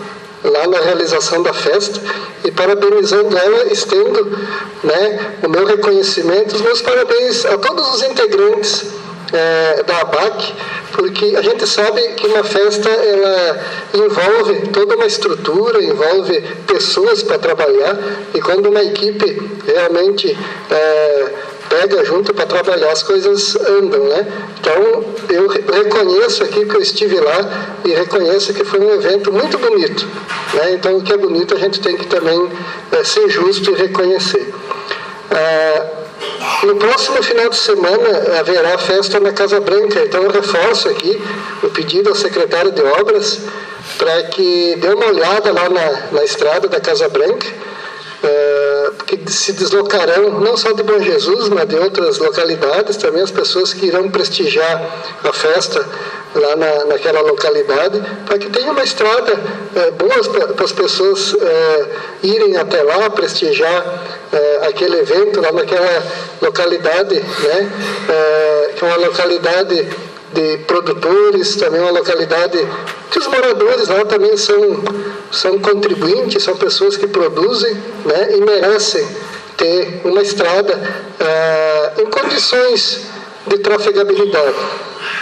lá na realização da festa, e parabenizando ela, estendo, né, o meu reconhecimento, os meus parabéns a todos os integrantes da ABAC, porque a gente sabe que uma festa ela envolve toda uma estrutura, envolve pessoas para trabalhar, e quando uma equipe realmente pega junto para trabalhar, as coisas andam, né? Então, eu reconheço aqui que eu estive lá e reconheço que foi um evento muito bonito, né? Então, o que é bonito a gente tem que também ser justo e reconhecer. No próximo final de semana haverá festa na Casa Branca, então eu reforço aqui o pedido ao secretário de Obras para que dê uma olhada lá na estrada da Casa Branca, que se deslocarão não só de Bom Jesus, mas de outras localidades também, as pessoas que irão prestigiar a festa lá naquela localidade, para que tenha uma estrada boa para as pessoas irem até lá, prestigiar aquele evento lá naquela localidade, né? Que é uma localidade de produtores, também uma localidade que os moradores lá também são contribuintes, são pessoas que produzem, né? E merecem ter uma estrada em condições de trafegabilidade.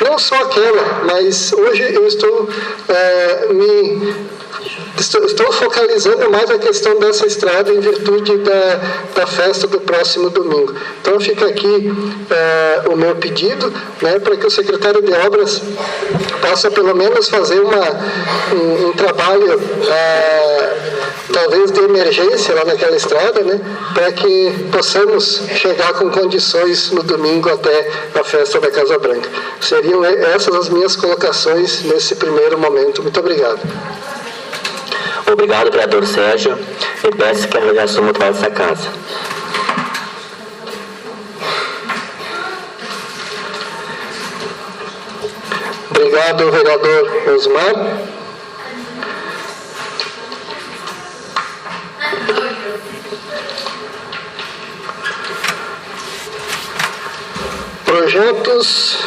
Não só aquela, mas hoje eu estou focalizando mais a questão dessa estrada em virtude da festa do próximo domingo. Então fica aqui o meu pedido, né, para que o secretário de Obras possa pelo menos fazer um trabalho talvez de emergência lá naquela estrada, né, para que possamos chegar com condições no domingo até a festa da Casa Branca. Seriam essas as minhas colocações nesse primeiro momento. Muito obrigado. Obrigado, vereador Sérgio. E peço que a assuma o trabalho dessa casa. Obrigado, vereador Osmar. Projetos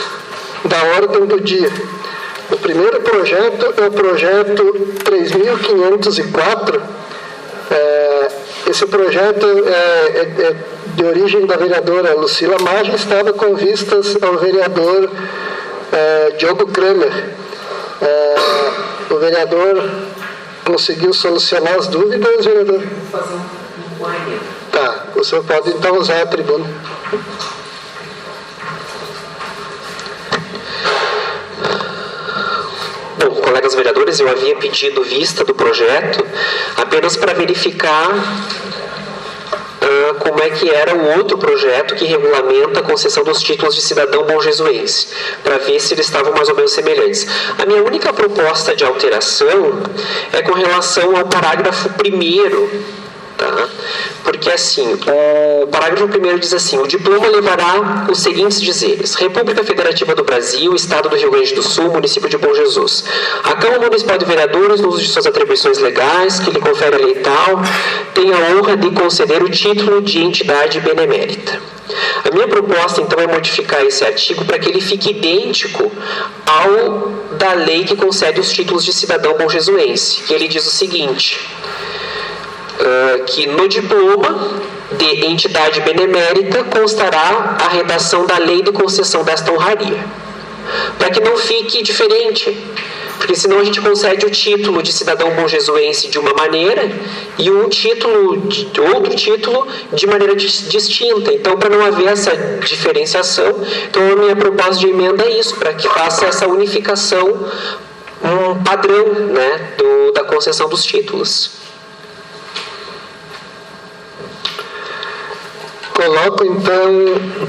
da ordem do dia. O primeiro projeto é o projeto 3.504. Esse projeto é de origem da vereadora Lucila Maggi, estava com vistas ao vereador Diogo Kramer. O vereador conseguiu solucionar as dúvidas, vereador? Tá, o senhor pode então usar a tribuna. Bom, colegas vereadores, eu havia pedido vista do projeto apenas para verificar como é que era o outro projeto que regulamenta a concessão dos títulos de cidadão bonjesuense, para ver se eles estavam mais ou menos semelhantes. A minha única proposta de alteração é com relação ao parágrafo 1º, tá? Porque assim, o parágrafo 1º diz assim: o diploma levará os seguintes dizeres: República Federativa do Brasil, Estado do Rio Grande do Sul, Município de Bom Jesus. A Câmara Municipal de Vereadores, no uso de suas atribuições legais, que lhe confere a lei tal, tem a honra de conceder o título de entidade benemérita. A minha proposta, então, é modificar esse artigo para que ele fique idêntico ao da lei que concede os títulos de cidadão bonjesuense, que ele diz o seguinte: que no diploma de entidade benemérita constará a redação da lei de concessão desta honraria. Para que não fique diferente, porque senão a gente concede o título de cidadão bonjesuense de uma maneira e outro título de maneira distinta. Então, para não haver essa diferenciação, então a minha proposta de emenda é isso, para que faça essa unificação, um padrão, né, da concessão dos títulos. Coloco, então,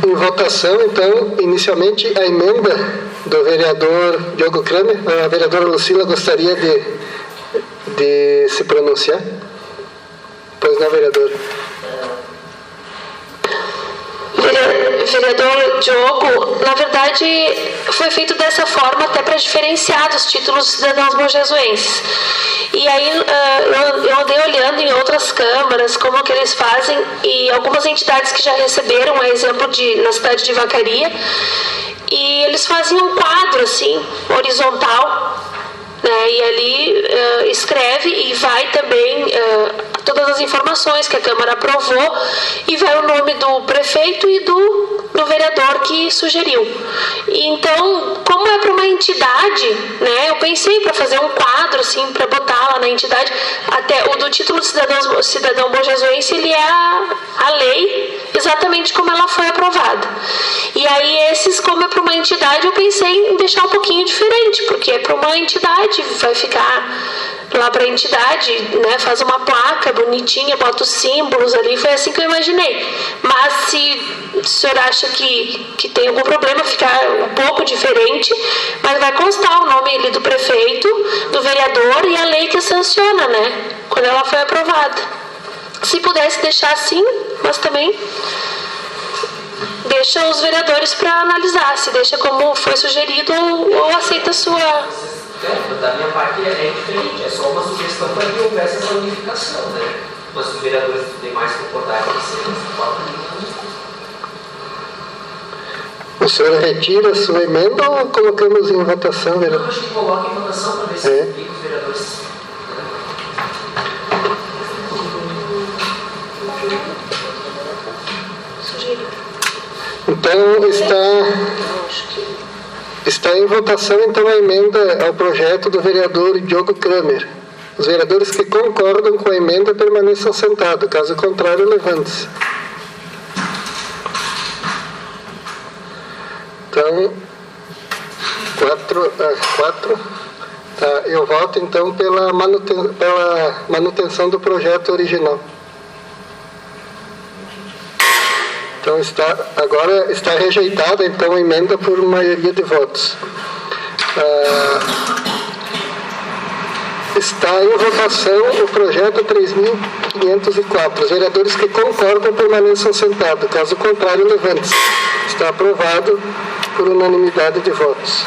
em votação, inicialmente a emenda do vereador Diogo Kramer. A vereadora Lucila gostaria de se pronunciar? Pois não, vereadora. Vereador Diogo, na verdade, foi feito dessa forma até para diferenciar dos títulos de cidadãos bonjesuenses. E aí eu andei olhando em outras câmaras como que eles fazem, e algumas entidades que já receberam, a exemplo na cidade de Vacaria, e eles faziam um quadro assim, horizontal, né, e ali escreve e vai também todas as informações informações que a Câmara aprovou e veio o nome do prefeito e do vereador que sugeriu. Então, como é para uma entidade, né, eu pensei para fazer um quadro assim, para botar lá na entidade, até o do título de cidadão bonjesuense, ele é a lei exatamente como ela foi aprovada. E aí esses, como é para uma entidade, eu pensei em deixar um pouquinho diferente, porque é para uma entidade, vai ficar lá para a entidade, né, faz uma placa bonitinha, bota os símbolos ali, foi assim que eu imaginei. Mas se o senhor acha que tem algum problema ficar um pouco diferente, mas vai constar o nome ali do prefeito, do vereador e a lei que sanciona, né, quando ela foi aprovada. Se pudesse deixar assim, mas também deixa os vereadores para analisar, se deixa como foi sugerido ou aceita a sua... Da minha parte é diferente, é só uma sugestão para que houvesse essa unificação, né? Mas os vereadores têm mais concordar com você, o senhor retira a sua emenda ou colocamos em votação, vereador? Eu acho que coloca em votação para ver se os vereadores... Então está em votação então a emenda ao projeto do vereador Diogo Kramer. Os vereadores que concordam com a emenda permaneçam sentados, caso contrário, levante-se. Então, 4. Tá, eu voto então pela manutenção do projeto original. Então agora está rejeitada então a emenda por maioria de votos. Está em votação o projeto 3.504. Os vereadores que concordam permaneçam sentados. Caso contrário, levante-se. Está aprovado por unanimidade de votos.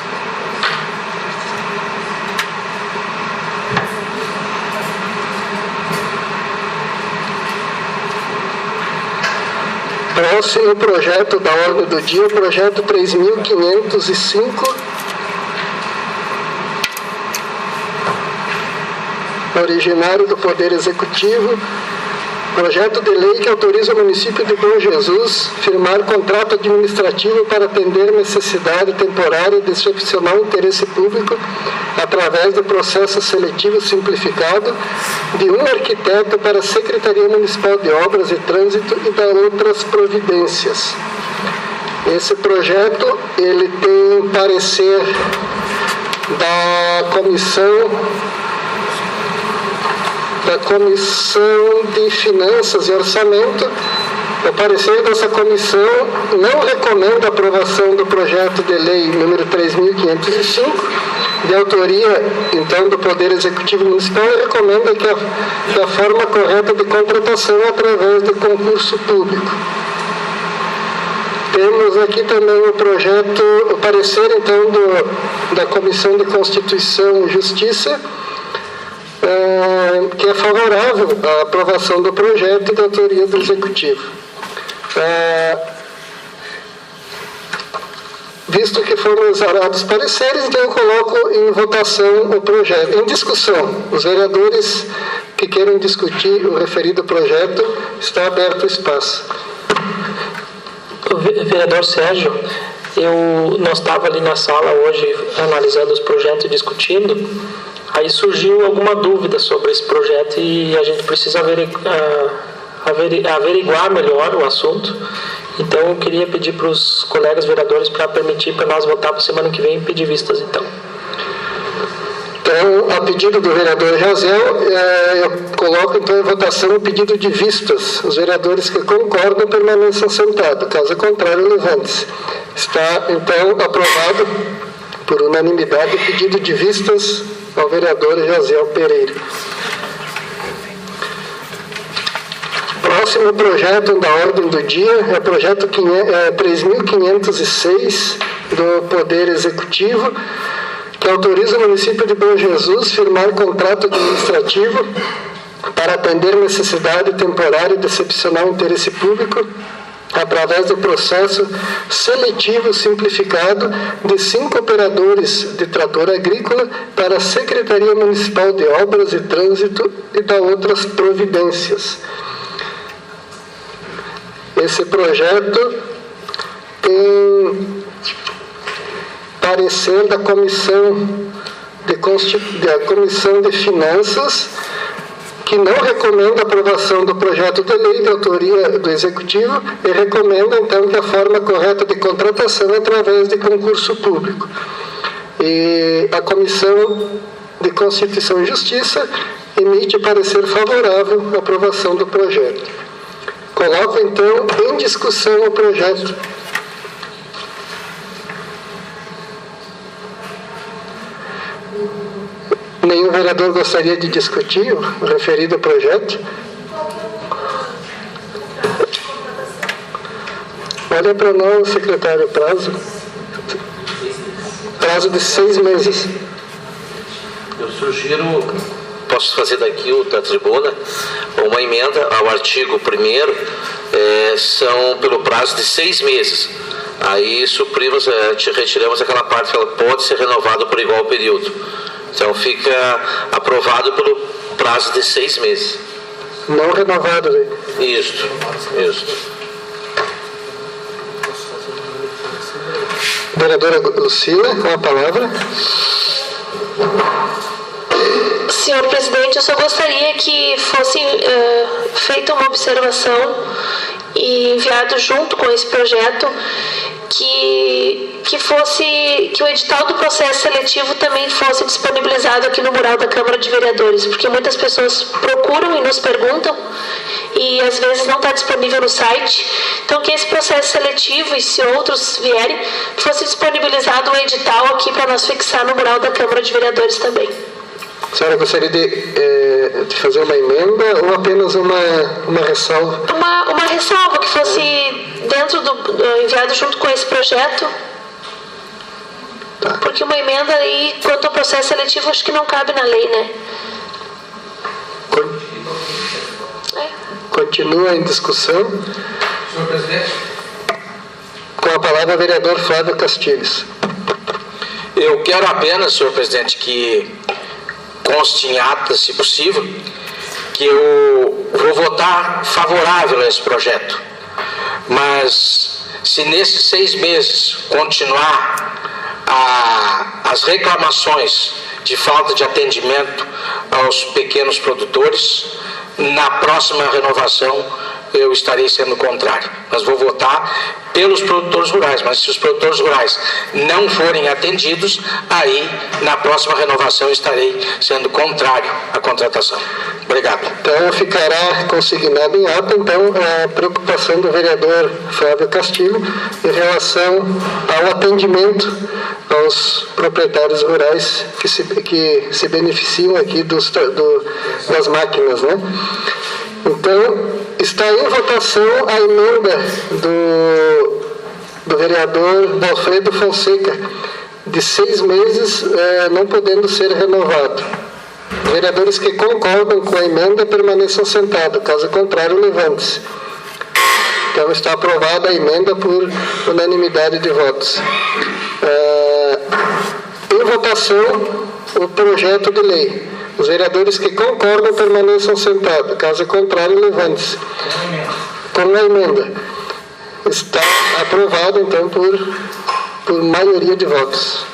Próximo projeto da ordem do dia, o projeto 3.505, originário do Poder Executivo, projeto de lei que autoriza o município de Bom Jesus firmar contrato administrativo para atender necessidade temporária de excepcional interesse público através do processo seletivo simplificado de um arquiteto para a Secretaria Municipal de Obras e Trânsito e dar outras providências. Esse projeto ele tem parecer da Comissão de Finanças e Orçamento. O parecer dessa comissão não recomenda a aprovação do projeto de lei número 3.505, de autoria, então, do Poder Executivo Municipal, e recomenda que a forma correta de contratação é através de concurso público. Temos aqui também o parecer, então, da Comissão de Constituição e Justiça, que é favorável à aprovação do projeto de autoria do Executivo. Visto que foram exarados pareceres, então eu coloco em votação o projeto. Em discussão, os vereadores que queiram discutir o referido projeto, está aberto o espaço. Vereador Sérgio, eu não estava ali na sala hoje analisando os projetos e discutindo. Aí surgiu alguma dúvida sobre esse projeto e a gente precisa averiguar melhor o assunto. Então eu queria pedir para os colegas vereadores para permitir para nós votar para semana que vem e pedir vistas então. Então, a pedido do vereador Jazel, eu coloco então em votação o pedido de vistas. Os vereadores que concordam permaneçam sentados, caso contrário, levante-se. Está então aprovado por unanimidade o pedido de vistas ao vereador Jazel Pereira. Próximo projeto da ordem do dia é o projeto 3.506 do Poder Executivo, que autoriza o município de Bom Jesus firmar contrato administrativo para atender necessidade temporária de excepcional interesse público através do processo seletivo simplificado de 5 operadores de trator agrícola para a Secretaria Municipal de Obras e Trânsito e da outras providências. Esse projeto tem parecer da Comissão de Finanças, que não recomenda a aprovação do projeto de lei de autoria do Executivo e recomenda, então, que a forma correta de contratação é através de concurso público. E a Comissão de Constituição e Justiça emite parecer favorável à aprovação do projeto. Coloco, então, em discussão o projeto. Nenhum vereador gostaria de discutir o referido projeto? Olha para nós, secretário, prazo de 6 meses. Eu sugiro, posso fazer daqui da tribuna, uma emenda ao artigo 1º, são pelo prazo de 6 meses. Aí suprimos, retiramos aquela parte que ela pode ser renovada por igual período. Então fica aprovado pelo prazo de 6 meses. Não renovado, né? Isso. Vereadora Lucila, com a palavra. Senhor presidente, eu só gostaria que fosse feita uma observação e enviado junto com esse projeto que o edital do processo seletivo também fosse disponibilizado aqui no mural da Câmara de Vereadores, porque muitas pessoas procuram e nos perguntam e às vezes não está disponível no site. Então, que esse processo seletivo, e se outros vierem, fosse disponibilizado um edital aqui para nós fixar no mural da Câmara de Vereadores também. A senhora gostaria de fazer uma emenda ou apenas uma ressalva? Uma ressalva que fosse dentro enviado junto com esse projeto. Tá. Porque uma emenda aí, quanto ao processo seletivo, acho que não cabe na lei, né? Continua em discussão. Senhor presidente. Com a palavra, o vereador Flávio Castilhos. Eu quero apenas, senhor presidente, que conste em ata, se possível, que eu vou votar favorável a esse projeto. Mas se nesses 6 meses continuar as reclamações de falta de atendimento aos pequenos produtores, na próxima renovação eu estarei sendo contrário. Mas vou votar pelos produtores rurais, mas se os produtores rurais não forem atendidos, aí na próxima renovação estarei sendo contrário à contratação. Obrigado. Então ficará consignado em ata, então, a preocupação do vereador Flávio Castilho em relação ao atendimento aos proprietários rurais que se beneficiam aqui das máquinas, né? Então, está em votação a emenda do vereador Alfredo Fonseca, de 6 meses, não podendo ser renovado. Vereadores que concordam com a emenda permaneçam sentados, caso contrário, levante-se. Então, está aprovada a emenda por unanimidade de votos. Em votação, o projeto de lei. Os vereadores que concordam permaneçam sentados. Caso contrário, levante-se. Com a emenda. Está aprovado, então, por maioria de votos.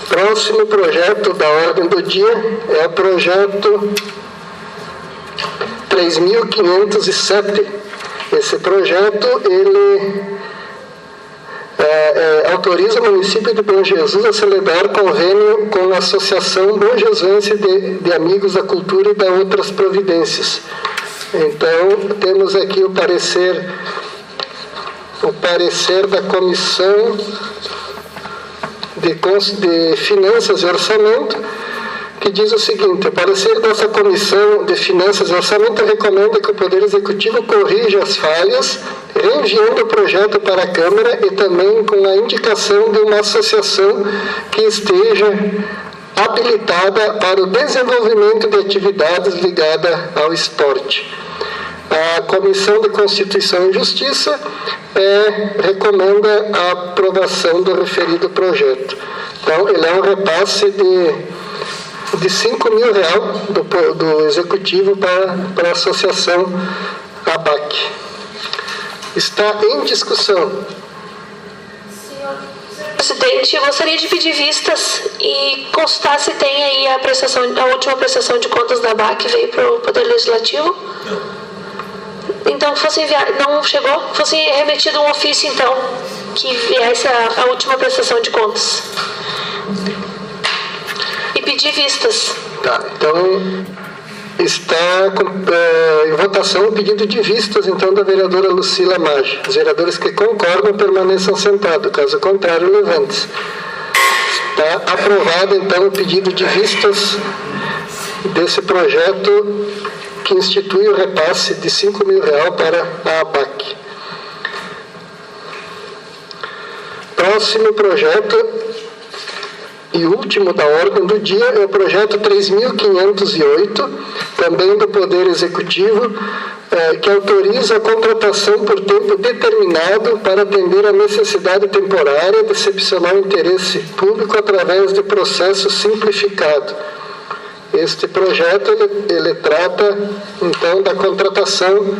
Próximo projeto da ordem do dia é o projeto 3.507. Esse projeto, ele autoriza o município de Bom Jesus a celebrar convênio com a Associação Bom Jesuense de Amigos da Cultura e da outras providências. Então, temos aqui o parecer da Comissão de Finanças e Orçamento, que diz o seguinte: o parecer dessa Comissão de Finanças e Orçamento recomenda que o Poder Executivo corrija as falhas, reenviando o projeto para a Câmara e também com a indicação de uma associação que esteja habilitada para o desenvolvimento de atividades ligadas ao esporte. A Comissão de Constituição e Justiça recomenda a aprovação do referido projeto. Então, ele é um repasse de R$5.000 do Executivo para a Associação ABAC. Está em discussão. Senhor presidente, eu gostaria de pedir vistas e consultar se tem aí a última prestação de contas da ABAC veio para o Poder Legislativo. Então, fosse enviado, não chegou? Fosse remetido um ofício, então, que viesse a última prestação de contas. E pedir vistas. Tá, então está em votação o pedido de vistas, então, da vereadora Lucila Maggi. Os vereadores que concordam permaneçam sentados, caso contrário, levante-se. Está aprovado, então, o pedido de vistas desse projeto que institui o repasse de R$5.000 para a ABAC. Próximo projeto e último da ordem do dia é o projeto 3.508, também do Poder Executivo, que autoriza a contratação por tempo determinado para atender a necessidade temporária de excepcional interesse público através de processo simplificado. Este projeto ele trata, então, da contratação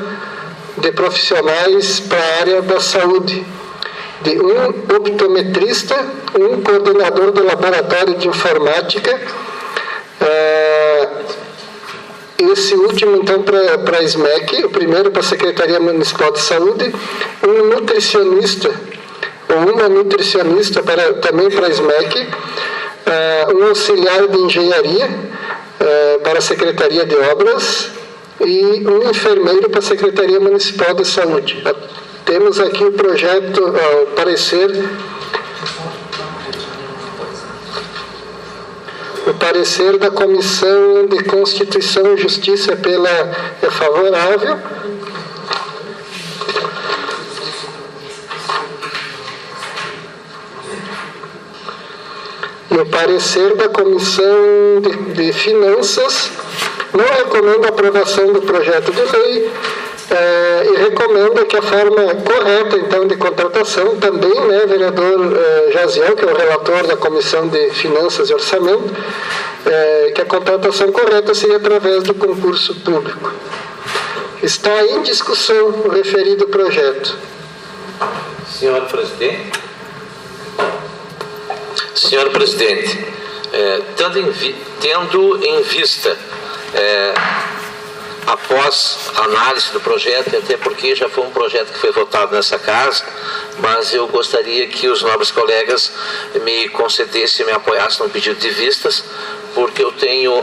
de profissionais para a área da saúde, de um optometrista, um coordenador do laboratório de informática, esse último, então, para a SMEC, o primeiro para a Secretaria Municipal de Saúde, um nutricionista, ou uma nutricionista também para a SMEC, um auxiliar de engenharia para a Secretaria de Obras e um enfermeiro para a Secretaria Municipal de Saúde. Temos aqui o projeto, o parecer da Comissão de Constituição e Justiça é favorável. E o parecer da Comissão de Finanças não recomenda a aprovação do projeto de lei e recomenda que a forma correta, então, de contratação também, vereador Jaziel, que é o relator da Comissão de Finanças e Orçamento, que a contratação correta seria através do concurso público. Está em discussão o referido projeto. Senhor presidente. Senhor presidente, tendo em vista, após a análise do projeto, até porque já foi um projeto que foi votado nessa casa, mas eu gostaria que os nobres colegas me concedessem, me apoiassem no pedido de vistas, porque eu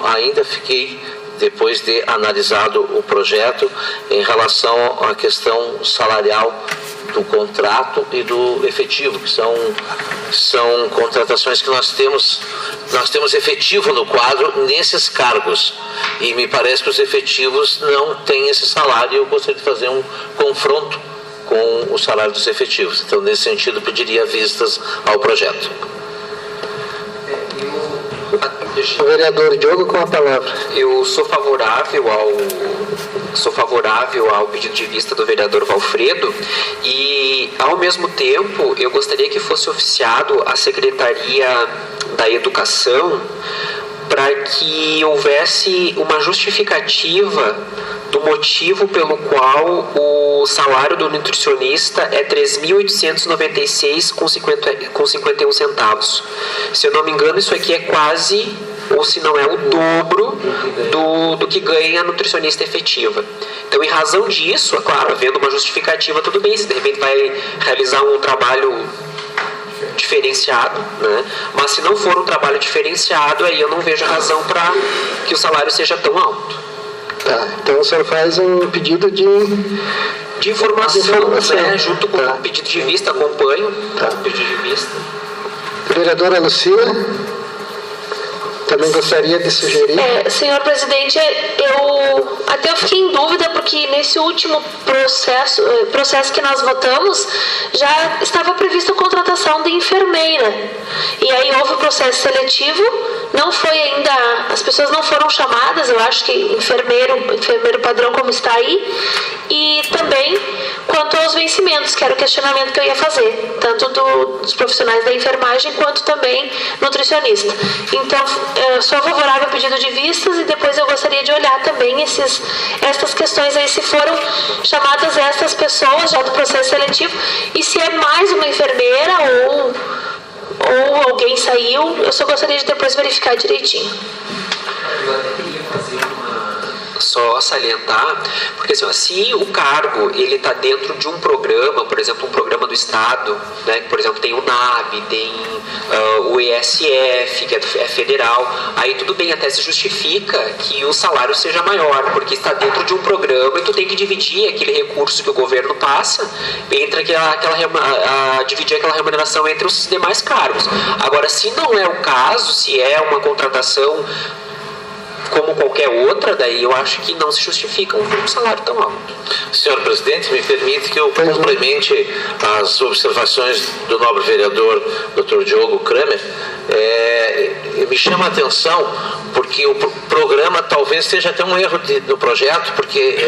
ainda fiquei, depois de analisado o projeto, em relação à questão salarial do contrato e do efetivo, que são contratações que nós temos efetivo no quadro nesses cargos, e me parece que os efetivos não têm esse salário, e eu gostaria de fazer um confronto com o salário dos efetivos. Então, nesse sentido, pediria vistas ao projeto. O vereador Diogo com a palavra. Eu sou favorável ao pedido de vista do vereador Valfredo e, ao mesmo tempo, eu gostaria que fosse oficiado a Secretaria da Educação para que houvesse uma justificativa do motivo pelo qual o salário do nutricionista é R$ 3.896,51 centavos. Se eu não me engano, isso aqui é quase, ou se não é o dobro do que ganha a nutricionista efetiva. Então, em razão disso, é claro, havendo uma justificativa, tudo bem, se de repente vai realizar um trabalho diferenciado, mas se não for um trabalho diferenciado, aí eu não vejo razão para que o salário seja tão alto. Tá, então o senhor faz um pedido de informação. Junto com o pedido de vista, acompanho o pedido de vista. Vereadora Lucila. Tá também gostaria de sugerir. Senhor presidente, eu fiquei em dúvida porque nesse último processo que nós votamos, já estava prevista a contratação de enfermeira. E aí houve o processo seletivo, não foi ainda, as pessoas não foram chamadas, eu acho que enfermeiro padrão como está aí, e também quanto aos vencimentos, que era o questionamento que eu ia fazer, tanto dos profissionais da enfermagem quanto também nutricionista. Então, eu sou favorável ao pedido de vistas e depois eu gostaria de olhar também essas questões aí, se foram chamadas essas pessoas já do processo seletivo e se é mais uma enfermeira ou alguém saiu, eu só gostaria de depois verificar direitinho. Só salientar, porque assim, se o cargo ele está dentro de um programa, por exemplo, um programa do Estado, né, que, por exemplo, tem o NAB, tem o ESF, que é federal, aí tudo bem, até se justifica que o salário seja maior, porque está dentro de um programa e tu tem que dividir aquele recurso que o governo passa entre dividir aquela remuneração entre os demais cargos. Agora, se não é o caso, se é uma contratação como qualquer outra, daí eu acho que não se justifica um salário tão alto. Senhor presidente, me permite que eu complemente as observações do nobre vereador Dr. Diogo Kramer. Me chama a atenção porque o programa talvez seja até um erro no projeto, porque,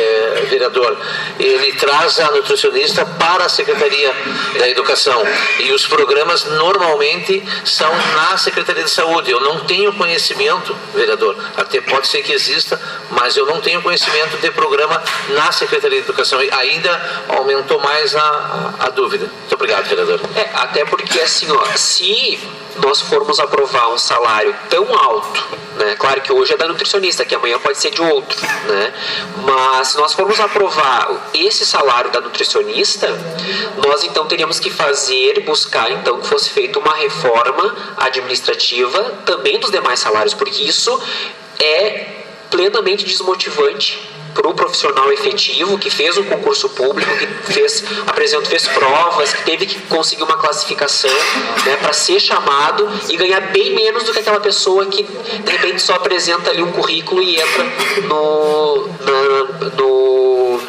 vereador, ele traz a nutricionista para a Secretaria da Educação e os programas normalmente são na Secretaria de Saúde. Eu não tenho conhecimento, vereador, até pode ser que exista, mas eu não tenho conhecimento de programa na Secretaria de Educação. E ainda aumentou mais a dúvida. Muito obrigado, vereador. Até porque, assim, se nós formos aprovar um salário tão alto, né, claro que hoje é da nutricionista, que amanhã pode ser de outro, né, mas se nós formos aprovar esse salário da nutricionista, nós então teríamos que buscar então que fosse feita uma reforma administrativa também dos demais salários, porque isso é plenamente desmotivante para o profissional efetivo que fez um concurso público, que fez provas, que teve que conseguir uma classificação, né, para ser chamado e ganhar bem menos do que aquela pessoa que de repente só apresenta ali um currículo e entra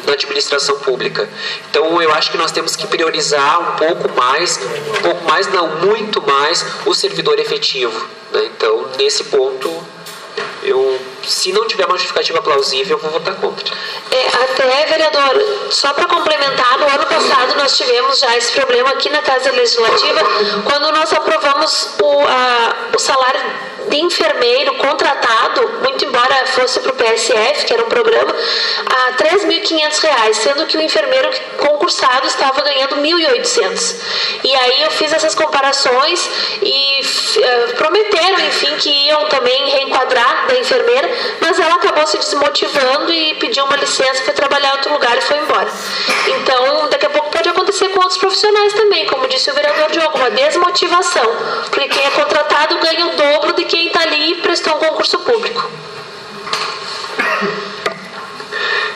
na administração pública. Então eu acho que nós temos que priorizar muito mais o servidor efetivo, né? Então nesse ponto se não tiver uma justificativa plausível, eu vou votar contra. Até, vereador, só para complementar, no ano passado nós tivemos já esse problema aqui na Casa Legislativa, quando nós aprovamos o salário de enfermeiro contratado, muito embora fosse para o PSF, que era um programa, a R$ 3.500, sendo que o enfermeiro concursado estava ganhando R$ 1.800. E aí eu fiz essas comparações e prometeram, enfim, que iam também reenquadrar da enfermeira, mas ela acabou se desmotivando e pediu uma licença, foi trabalhar em outro lugar e foi embora. Então, daqui a pouco pode acontecer com outros profissionais também, como disse o vereador Diogo, uma desmotivação, porque quem é contratado ganha o dobro de quem está ali e prestou um concurso público.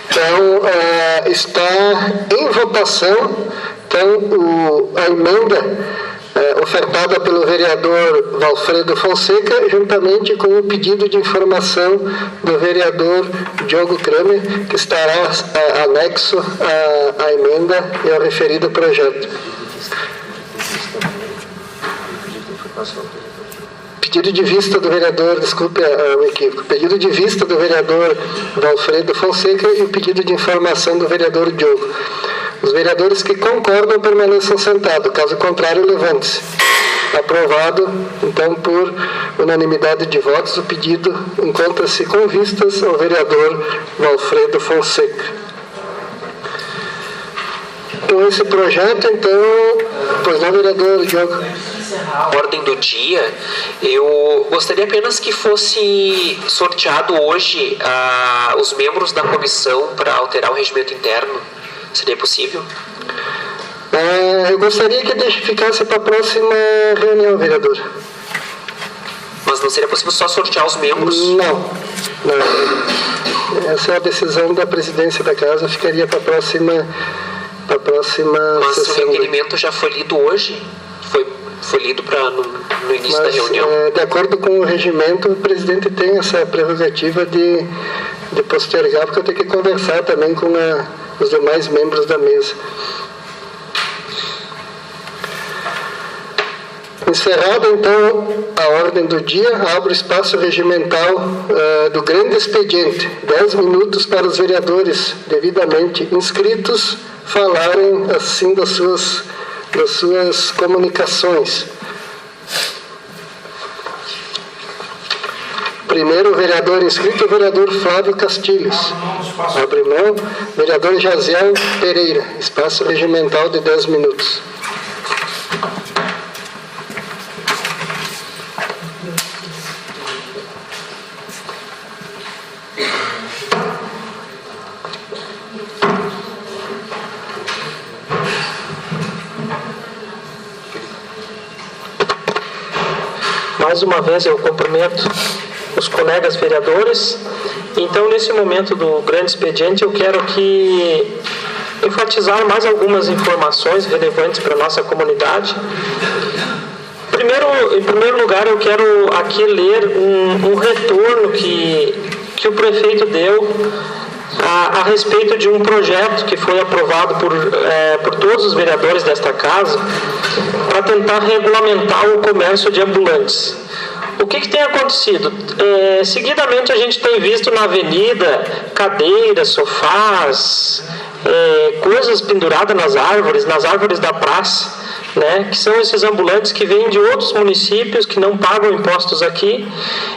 Então, está em votação a emenda ofertada pelo vereador Valfredo Fonseca, juntamente com o pedido de informação do vereador Diogo Kramer, que estará anexo à emenda e ao referido projeto. Pedido de vista do vereador, desculpe o equívoco, pedido de vista do vereador Valfredo Fonseca e o pedido de informação do vereador Diogo. Os vereadores que concordam permaneçam sentados, caso contrário, levante-se. Aprovado, então, por unanimidade de votos, o pedido encontra-se com vistas ao vereador Valfredo Fonseca. Com esse projeto, então, pois não, vereador Diogo? Ordem do dia, eu gostaria apenas que fosse sorteado hoje os membros da comissão para alterar o regimento interno. Seria possível? Eu gostaria que ficasse para a próxima reunião, vereador. Mas não seria possível só sortear os membros? Não. Essa é a decisão da presidência da casa, ficaria para a próxima Mas sessão. o requerimento já foi lido hoje? foi lido no início da reunião. De acordo com o regimento, o presidente tem essa prerrogativa de postergar, porque eu tenho que conversar também com os demais membros da mesa. Encerrada, então, a ordem do dia, abro o espaço regimental do grande expediente. 10 minutos para os vereadores devidamente inscritos falarem, assim, das suas comunicações. Primeiro, o vereador inscrito, o vereador Flávio Castilhos. Abre mão. Vereador Jaziel Pereira. Espaço regimental de 10 minutos. Mais uma vez eu cumprimento os colegas vereadores. Então, nesse momento do grande expediente, eu quero aqui enfatizar mais algumas informações relevantes para a nossa comunidade. Em primeiro lugar, eu quero aqui ler um retorno que o prefeito deu a respeito de um projeto que foi aprovado por todos os vereadores desta casa para tentar regulamentar o comércio de ambulantes. O que tem acontecido? Seguidamente a gente tem visto na avenida cadeiras, sofás, coisas penduradas nas árvores da praça, né, que são esses ambulantes que vêm de outros municípios que não pagam impostos aqui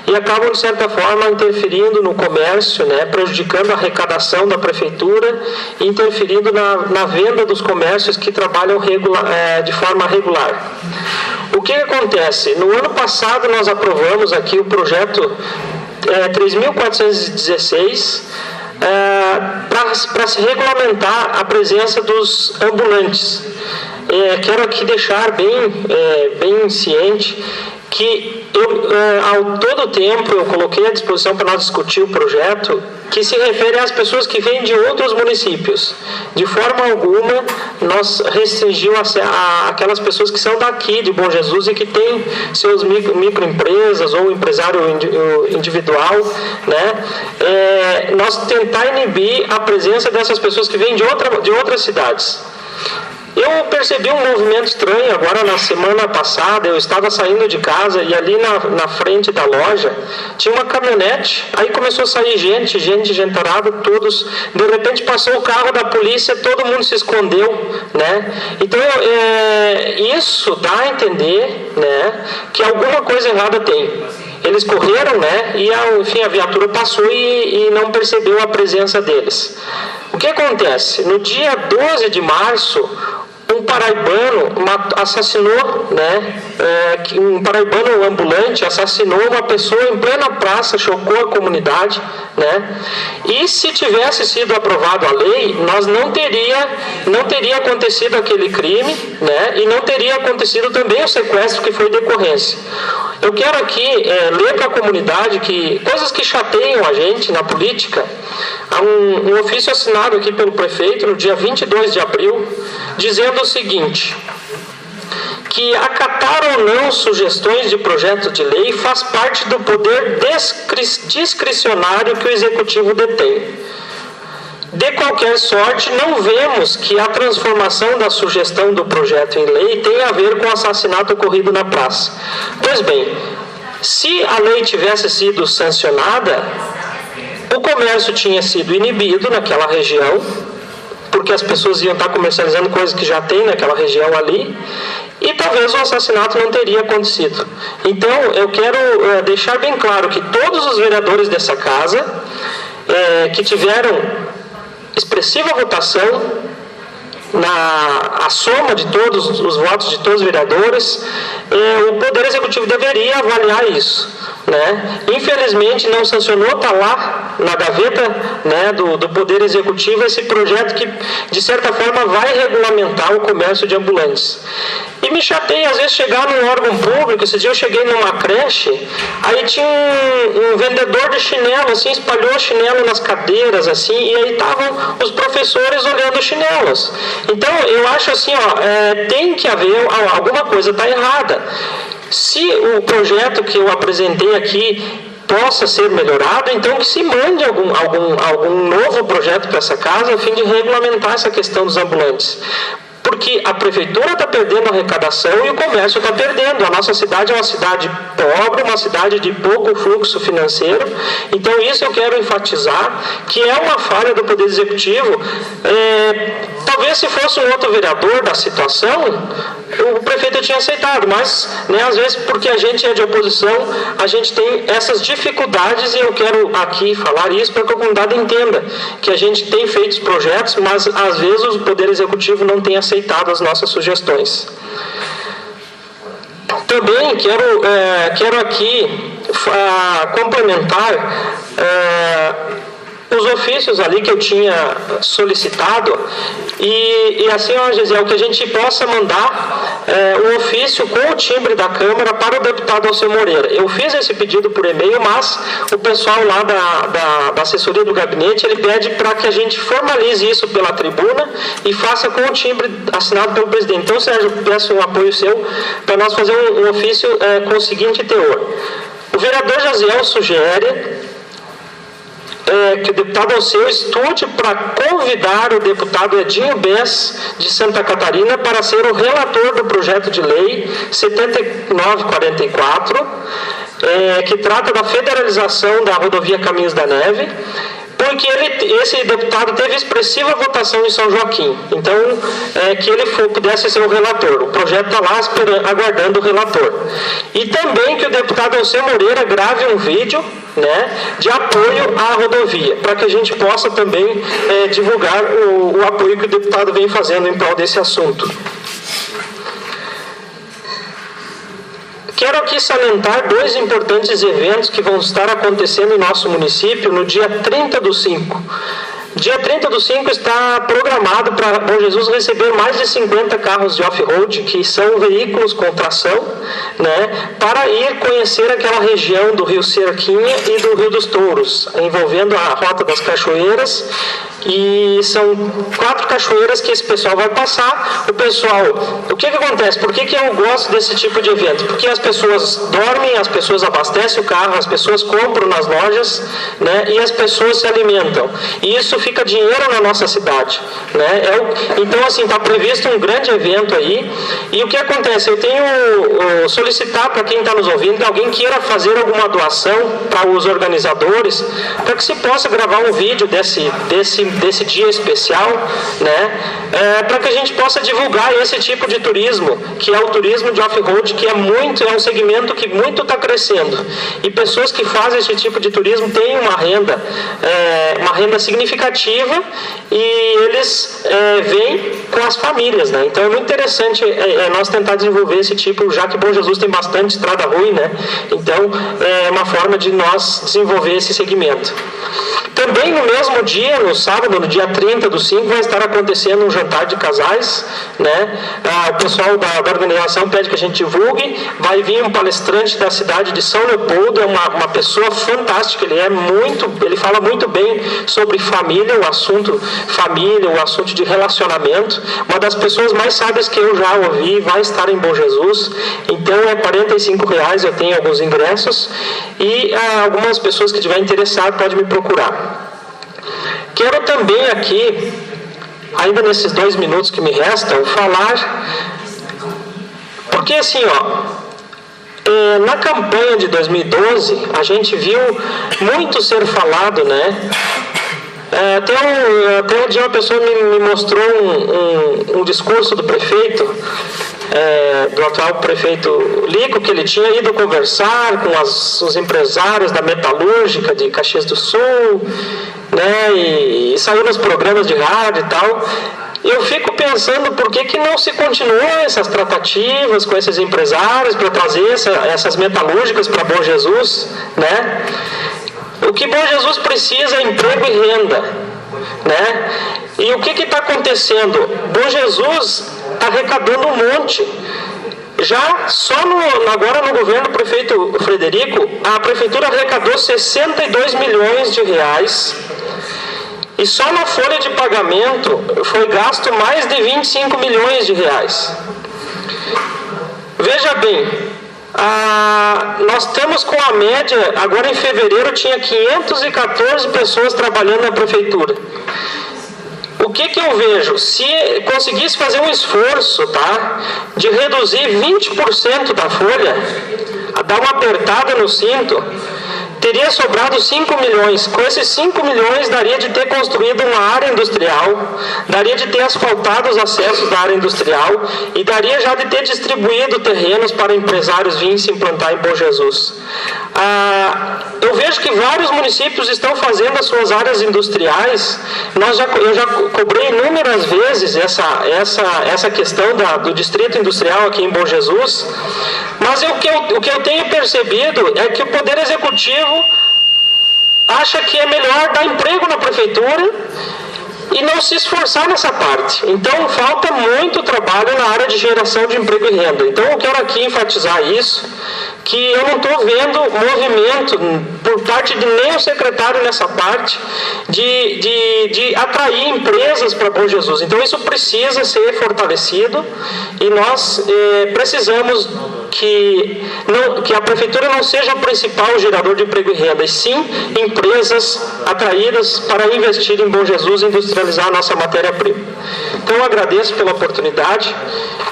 e acabam, de certa forma, interferindo no comércio, né, prejudicando a arrecadação da prefeitura e interferindo na venda dos comércios que trabalham de forma regular. O que acontece? No ano passado nós aprovamos aqui o projeto 3.416 para se regulamentar a presença dos ambulantes. Quero aqui deixar bem ciente que ao todo tempo eu coloquei à disposição para nós discutir o projeto que se refere às pessoas que vêm de outros municípios. De forma alguma, nós restringimos aquelas pessoas que são daqui, de Bom Jesus, e que têm seus microempresas ou empresário individual, né? Nós tentar inibir a presença dessas pessoas que vêm de outras cidades. Eu percebi um movimento estranho agora na semana passada. Eu estava saindo de casa e ali na frente da loja tinha uma caminhonete. Aí começou a sair gente gentarada, todos. De repente passou o carro da polícia, todo mundo se escondeu, né? Então isso dá a entender, né, que alguma coisa errada tem. Eles correram, né, e a viatura passou e não percebeu a presença deles. O que acontece? No dia 12 de março, um paraibano assassinou, né, um paraibano ambulante assassinou uma pessoa em plena praça, chocou a comunidade, né? E se tivesse sido aprovado a lei, nós não teria acontecido aquele crime, né? E não teria acontecido também o sequestro que foi decorrência. Eu quero aqui ler para a comunidade que coisas que chateiam a gente na política. Há um ofício assinado aqui pelo prefeito no dia 22 de abril, dizendo o seguinte: que acatar ou não sugestões de projeto de lei faz parte do poder discricionário que o Executivo detém. De qualquer sorte, não vemos que a transformação da sugestão do projeto em lei tenha a ver com o assassinato ocorrido na praça. Pois bem, se a lei tivesse sido sancionada, o comércio tinha sido inibido naquela região, porque as pessoas iam estar comercializando coisas que já tem naquela região ali, e talvez o assassinato não teria acontecido. Então, eu quero deixar bem claro que todos os vereadores dessa casa, que tiveram expressiva votação, a soma de todos os votos de todos os vereadores, o Poder Executivo deveria avaliar isso, né? Infelizmente não sancionou, está lá na gaveta, né, do Poder Executivo esse projeto que de certa forma vai regulamentar o comércio de ambulantes. E me chateia, às vezes, chegar num órgão público. Esse dia eu cheguei numa creche, aí tinha um vendedor de chinelo, assim, espalhou chinelo nas cadeiras, assim, e aí estavam os professores olhando os chinelos. Então, eu acho assim, tem que haver, alguma coisa está errada. Se o projeto que eu apresentei aqui possa ser melhorado, então que se mande algum novo projeto para essa casa, a fim de regulamentar essa questão dos ambulantes. Porque a prefeitura está perdendo a arrecadação e o comércio está perdendo. A nossa cidade é uma cidade pobre, uma cidade de pouco fluxo financeiro. Então, isso eu quero enfatizar, que é uma falha do Poder Executivo. Talvez se fosse um outro vereador da situação, o prefeito tinha aceitado, mas às vezes porque a gente é de oposição, a gente tem essas dificuldades, e eu quero aqui falar isso para que a comunidade entenda que a gente tem feito os projetos, mas às vezes o Poder Executivo não tem aceitado as nossas sugestões. Também quero aqui complementar os ofícios ali que eu tinha solicitado, e assim, Gisele, que a gente possa mandar um ofício com o timbre da Câmara para o deputado Alceu Moreira. Eu fiz esse pedido por e-mail, mas o pessoal lá da assessoria do gabinete, ele pede para que a gente formalize isso pela tribuna e faça com o timbre assinado pelo presidente. Então, Sérgio, peço um apoio seu para nós fazer um ofício com o seguinte teor. O vereador Jaziel sugere que o deputado Alceu estude para convidar o deputado Edinho Bess, de Santa Catarina, para ser o relator do projeto de lei 7944, que trata da federalização da rodovia Caminhos da Neve, porque esse deputado teve expressiva votação em São Joaquim. Então, que ele pudesse ser o relator. O projeto está lá aguardando o relator. E também que o deputado Alceu Moreira grave um vídeo de apoio à rodovia, para que a gente possa também divulgar o apoio que o deputado vem fazendo em prol desse assunto. Quero aqui salientar 2 importantes eventos que vão estar acontecendo em nosso município no dia 30/5. Dia 30/5 está programado para Bom Jesus receber mais de 50 carros de off-road, que são veículos com tração, para ir conhecer aquela região do Rio Cerquinha e do Rio dos Touros, envolvendo a Rota das Cachoeiras. E são 4 cachoeiras que esse pessoal vai passar. O que acontece? Por que eu gosto desse tipo de evento? Porque as pessoas dormem, as pessoas abastecem o carro, as pessoas compram nas lojas, e as pessoas se alimentam. E isso fica dinheiro na nossa cidade. Então, assim, está previsto um grande evento aí. E o que acontece? Eu tenho solicitar para quem está nos ouvindo, que alguém queira fazer alguma doação para os organizadores, para que se possa gravar um vídeo desse dia especial, para que a gente possa divulgar esse tipo de turismo, que é o turismo de off-road, que é um segmento que muito está crescendo. E pessoas que fazem esse tipo de turismo têm uma renda significativa, e eles vêm com as famílias. Então é muito interessante nós tentar desenvolver esse tipo, já que Bom Jesus tem bastante estrada ruim, então é uma forma de nós desenvolver esse segmento. Também no mesmo dia, no sábado, no dia 30/5, vai estar acontecendo um jantar de casais, O pessoal da organização pede que a gente divulgue. Vai vir um palestrante da cidade de São Leopoldo, é uma pessoa fantástica, ele fala muito bem sobre família, o assunto de relacionamento. Uma das pessoas mais sábias que eu já ouvi vai estar em Bom Jesus. Então é R$45, eu tenho alguns ingressos, e algumas pessoas que estiverem interessadas podem me procurar. Quero também aqui, ainda nesses 2 minutos que me restam, falar, porque assim, na campanha de 2012, a gente viu muito ser falado, até um dia uma pessoa me mostrou um discurso do prefeito, do atual prefeito Lico, que ele tinha ido conversar com os empresários da metalúrgica de Caxias do Sul, e saiu nos programas de rádio e tal. Eu fico pensando por que não se continuam essas tratativas com esses empresários para trazer essas metalúrgicas para Bom Jesus, O que Bom Jesus precisa é emprego e renda, E o que está acontecendo? Bom Jesus está arrecadando um monte. Já só agora no governo do prefeito Frederico, a prefeitura arrecadou 62 milhões de reais e só na folha de pagamento foi gasto mais de 25 milhões de reais. Veja bem, nós estamos com a média, agora em fevereiro tinha 514 pessoas trabalhando na prefeitura. O que eu vejo? Se conseguisse fazer um esforço, tá, de reduzir 20% da folha, dar uma apertada no cinto, teria sobrado 5 milhões. Com esses 5 milhões, daria de ter construído uma área industrial, daria de ter asfaltado os acessos da área industrial e daria já de ter distribuído terrenos para empresários virem se implantar em Bom Jesus. Eu vejo que vários municípios estão fazendo as suas áreas industriais. Eu já cobrei inúmeras vezes essa questão do distrito industrial aqui em Bom Jesus, mas o que eu tenho percebido é que o Poder Executivo acha que é melhor dar emprego na prefeitura e não se esforçar nessa parte. Então, falta muito trabalho na área de geração de emprego e renda. Então, eu quero aqui enfatizar isso, que eu não estou vendo movimento por parte de nenhum secretário nessa parte de atrair empresas para Bom Jesus. Então, isso precisa ser fortalecido e nós precisamos que a prefeitura não seja o principal gerador de emprego e renda, e sim empresas atraídas para investir em Bom Jesus e industrializar a nossa matéria-prima. Então, eu agradeço pela oportunidade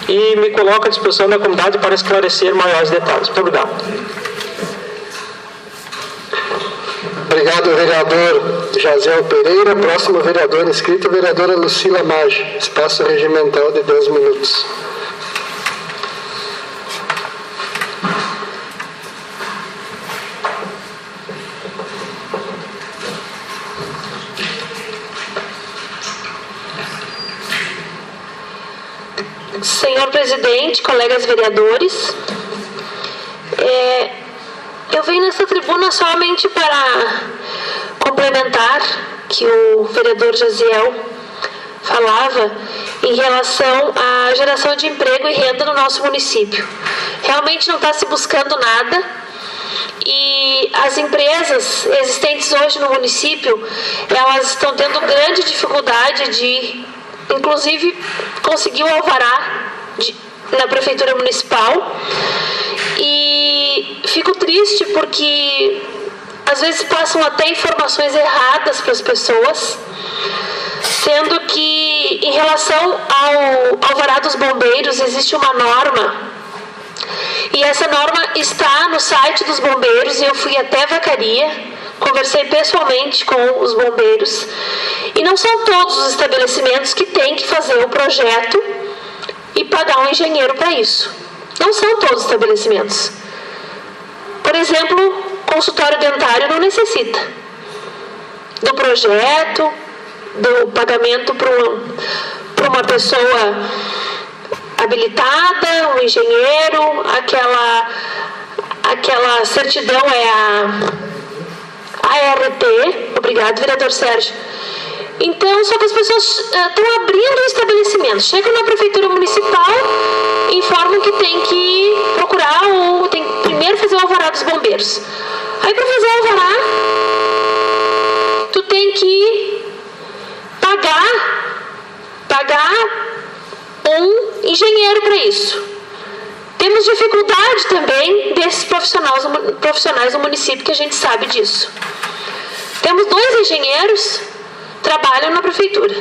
e me coloco à disposição da comunidade para esclarecer maiores detalhes. Muito obrigado. Obrigado, vereador Jaziel Pereira. Próximo vereador inscrito, vereadora Lucila Maggi. Espaço regimental de 10 minutos. Senhor presidente, colegas vereadores, eu venho nessa tribuna somente para complementar que o vereador Jaziel falava em relação à geração de emprego e renda no nosso município. Realmente não está se buscando nada e as empresas existentes hoje no município, elas estão tendo grande dificuldade de, inclusive, conseguir o alvará na prefeitura municipal. E fico triste porque às vezes passam até informações erradas para as pessoas, sendo que em relação ao alvará dos bombeiros existe uma norma, e essa norma está no site dos bombeiros, e eu fui até Vacaria, conversei pessoalmente com os bombeiros, e não são todos os estabelecimentos que têm que fazer o projeto e pagar um engenheiro para isso. Não são todos os estabelecimentos. Por exemplo, consultório dentário não necessita do projeto, do pagamento para uma pessoa habilitada, um engenheiro, aquela certidão é a ART. Obrigado, vereador Sérgio. Então, só que as pessoas estão abrindo o estabelecimento, chegam na prefeitura municipal, informam que tem que procurar tem que primeiro fazer o alvará dos bombeiros. Aí, para fazer o alvará, tu tem que pagar um engenheiro para isso. Temos dificuldade também desses profissionais do município, que a gente sabe disso. Temos 2 engenheiros trabalham na prefeitura.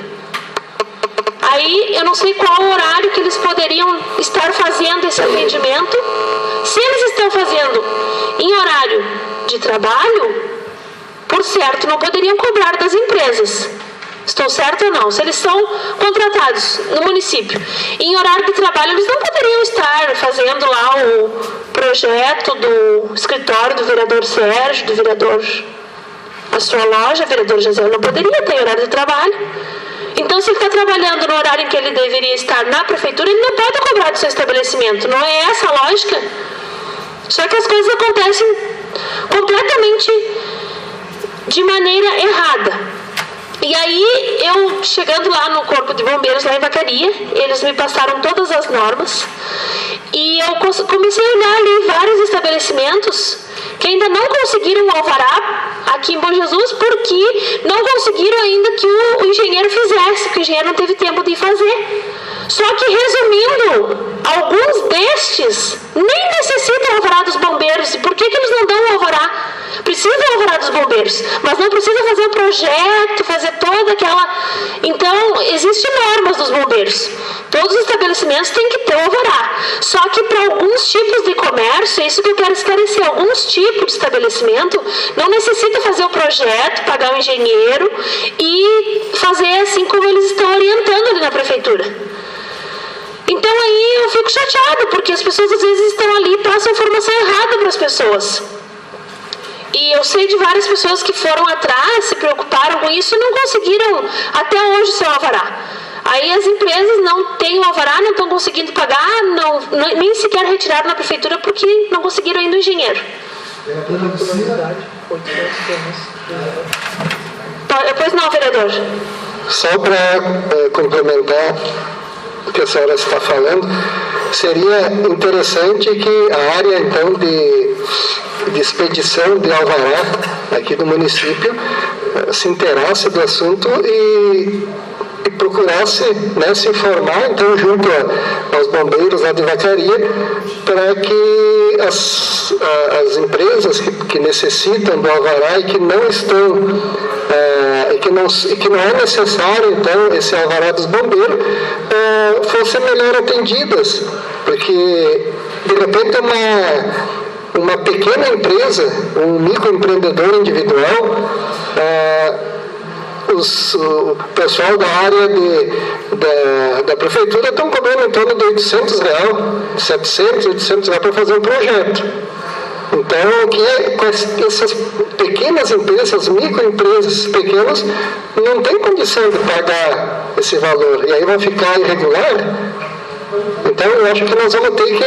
Aí eu não sei qual o horário que eles poderiam estar fazendo esse atendimento. Se eles estão fazendo em horário de trabalho, por certo não poderiam cobrar das empresas. Estou certo ou não? Se eles são contratados no município em horário de trabalho, eles não poderiam estar fazendo lá o projeto do escritório do vereador Sérgio, do vereador a sua loja, vereador Jaziel, não poderia ter horário de trabalho. Então, se ele está trabalhando no horário em que ele deveria estar na prefeitura, ele não pode cobrar do seu estabelecimento. Não é essa a lógica? Só que as coisas acontecem completamente de maneira errada. E aí, eu chegando lá no Corpo de Bombeiros, lá em Vacaria, eles me passaram todas as normas e eu comecei a olhar ali vários estabelecimentos que ainda não conseguiram o alvará aqui em Bom Jesus porque não conseguiram ainda que o engenheiro fizesse, porque o engenheiro não teve tempo de fazer. Só que, resumindo, alguns destes nem necessitam alvará dos bombeiros. E por que eles não dão o alvará? Precisam do alvará dos bombeiros, mas não precisa fazer o projeto, fazer toda aquela... Então, existem normas dos bombeiros. Todos os estabelecimentos têm que ter o alvará. Só que para alguns tipos de comércio, é isso que eu quero esclarecer, alguns tipos de estabelecimento não necessita fazer o projeto, pagar um engenheiro e fazer assim como eles estão orientando ali na prefeitura. Então aí eu fico chateada, porque as pessoas às vezes estão ali e passam informação errada para as pessoas. E eu sei de várias pessoas que foram atrás, se preocuparam com isso e não conseguiram até hoje seu alvará. Aí as empresas não têm o alvará, não estão conseguindo pagar, nem sequer retiraram na prefeitura porque não conseguiram ainda o engenheiro. Pois não, vereador. Só para complementar o que a senhora está falando, seria interessante que a área, então, de expedição de alvará aqui do município se inteirasse do assunto e procurasse, né, se informar, então, junto aos bombeiros lá de Vacaria, para que as empresas que necessitam do alvará e que não estão e que não é necessário, então, esse alvará dos bombeiros, fossem melhor atendidas, porque, de repente, uma pequena empresa, um microempreendedor individual, o pessoal da área da prefeitura estão cobrando em torno de R$800, 700, 800 reais para fazer um projeto. Então, com essas pequenas empresas, essas microempresas pequenas, não tem condição de pagar esse valor. E aí vai ficar irregular. Então, eu acho que nós vamos ter que,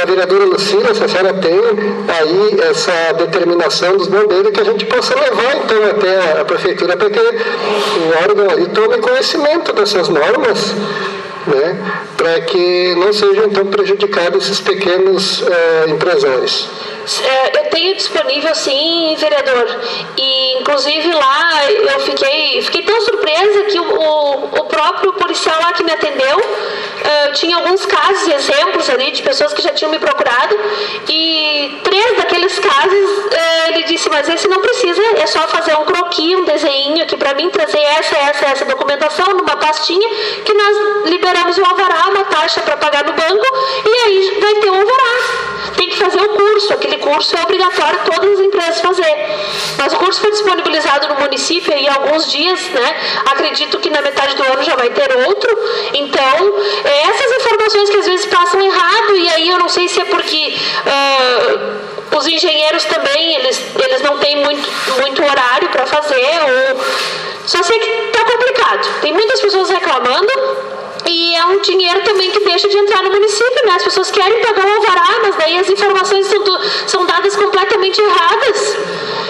a vereadora Lucila, se a senhora tem aí essa determinação dos bombeiros, que a gente possa levar, então, até a prefeitura, para que o órgão ali tome conhecimento dessas normas, né, para que não sejam, então, prejudicados esses pequenos empresários. Eu tenho disponível, sim, vereador. E, inclusive, lá eu fiquei tão surpresa que o próprio policial lá que me atendeu tinha alguns casos e exemplos ali de pessoas que já tinham me procurado. E 3 daqueles casos ele disse, mas esse não precisa, é só fazer um croquis, um desenho aqui para mim, trazer essa documentação numa pastinha que nós liberamos o alvará, uma taxa para pagar no banco e aí vai ter o alvará. Tem que fazer o curso, aquele curso é obrigatório todas as empresas fazer. Mas o curso foi disponibilizado no município em alguns dias, né? Acredito que na metade do ano já vai ter outro. Então, essas informações que às vezes passam errado, e aí eu não sei se é porque os engenheiros também, eles não têm muito horário para fazer, ou só sei que está complicado. Tem muitas pessoas reclamando. E é um dinheiro também que deixa de entrar no município, né? As pessoas querem pagar o alvará, mas daí as informações são dadas completamente erradas.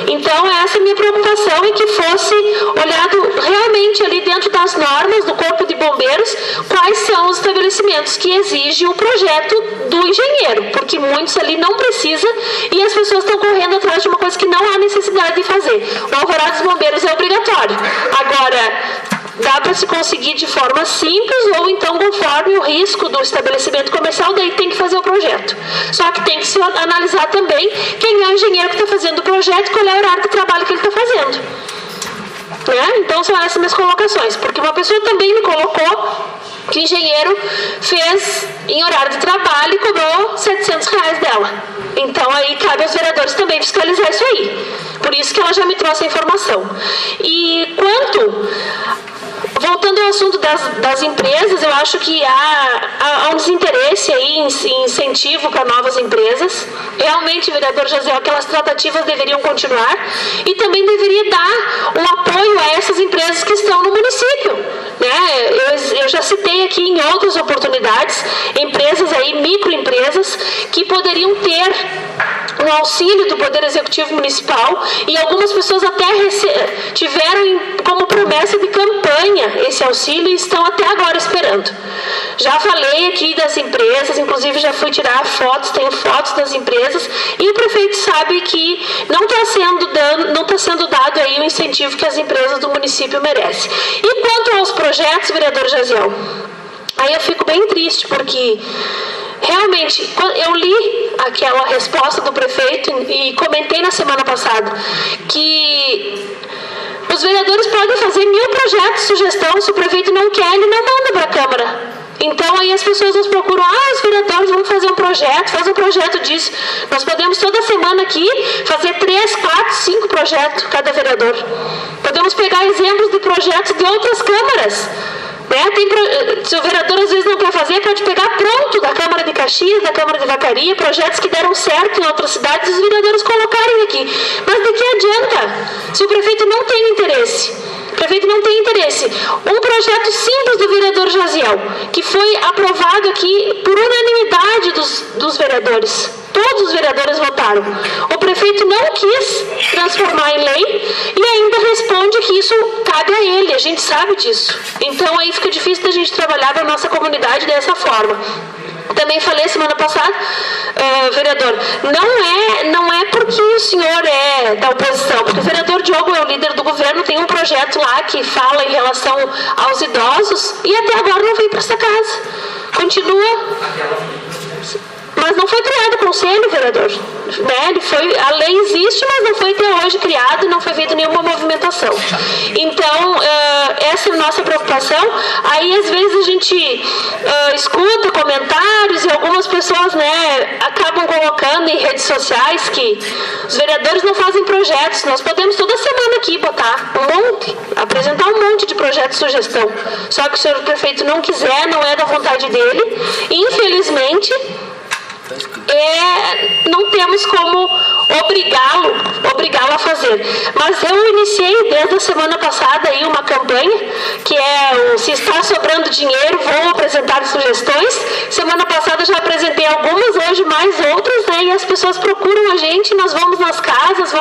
Então, essa é a minha preocupação, em que fosse olhado realmente ali dentro das normas do Corpo de Bombeiros quais são os estabelecimentos que exigem o projeto do engenheiro, porque muitos ali não precisam e as pessoas estão correndo atrás de uma coisa que não há necessidade de fazer. O alvará dos bombeiros é obrigatório. Agora, dá para se conseguir de forma simples ou então conforme o risco do estabelecimento comercial, daí tem que fazer o projeto. Só que tem que se analisar também quem é o engenheiro que está fazendo o projeto e qual é o horário de trabalho que ele está fazendo. Né? Então são essas minhas colocações, porque uma pessoa também me colocou que o engenheiro fez em horário de trabalho e cobrou R$700 dela. Então aí cabe aos vereadores também fiscalizar isso aí. Por isso que ela já me trouxe a informação. E voltando ao assunto das empresas, eu acho que há um desinteresse aí em incentivo para novas empresas. Realmente, vereador José, aquelas tratativas deveriam continuar e também deveria dar um apoio a essas empresas que estão no município. Né? Eu já citei aqui em outras oportunidades empresas aí, microempresas, que poderiam ter um auxílio do Poder Executivo Municipal, e algumas pessoas até tiveram como promessa de campanha esse auxílio e estão até agora esperando. Já falei aqui das empresas, inclusive já fui tirar fotos, tenho fotos das empresas, e o prefeito sabe que não está sendo dado aí o incentivo que as empresas do município merecem. E quanto aos projetos, vereador Jaziel, aí eu fico bem triste, porque realmente eu li aquela resposta do prefeito e comentei na semana passada que os vereadores podem fazer 1000 projetos de sugestão, se o prefeito não quer, ele não manda para a Câmara. Então aí as pessoas nos procuram, os vereadores vão fazer um projeto, faz um projeto disso. Nós podemos toda semana aqui fazer 3, 4, 5 projetos cada vereador. Podemos pegar exemplos de projetos de outras câmaras. Se o vereador às vezes não quer fazer, pode pegar pronto da Câmara de Caxias, da Câmara de Vacaria, projetos que deram certo em outras cidades, os vereadores colocarem aqui. Mas de que adianta se o prefeito não tem interesse? O prefeito não tem interesse. Um projeto simples do vereador Jaziel, que foi aprovado aqui por unanimidade dos vereadores. Todos os vereadores votaram. O prefeito não quis transformar em lei e ainda responde que isso cabe a ele. A gente sabe disso. Então aí fica difícil da gente trabalhar para a nossa comunidade dessa forma. Também falei semana passada, vereador, não é porque o senhor é da oposição, porque o vereador Diogo é o líder do governo, tem um projeto lá que fala em relação aos idosos e até agora não veio para essa casa. Continua. Mas não foi criado conselho, vereador. A lei existe, mas não foi até hoje criado e não foi feita nenhuma movimentação. Então, essa é a nossa preocupação. Aí, às vezes, a gente escuta comentários e algumas pessoas acabam colocando em redes sociais que os vereadores não fazem projetos. Nós podemos toda semana aqui botar apresentar um monte de projetos de sugestão. Só que o senhor prefeito não quiser, não é da vontade dele. Infelizmente, não temos como obrigá-lo a fazer. Mas eu iniciei desde a semana passada aí uma campanha que é se está sobrando dinheiro, vou apresentar sugestões. Semana passada já apresentei algumas, hoje mais outras, e as pessoas procuram a gente, nós vamos nas casas,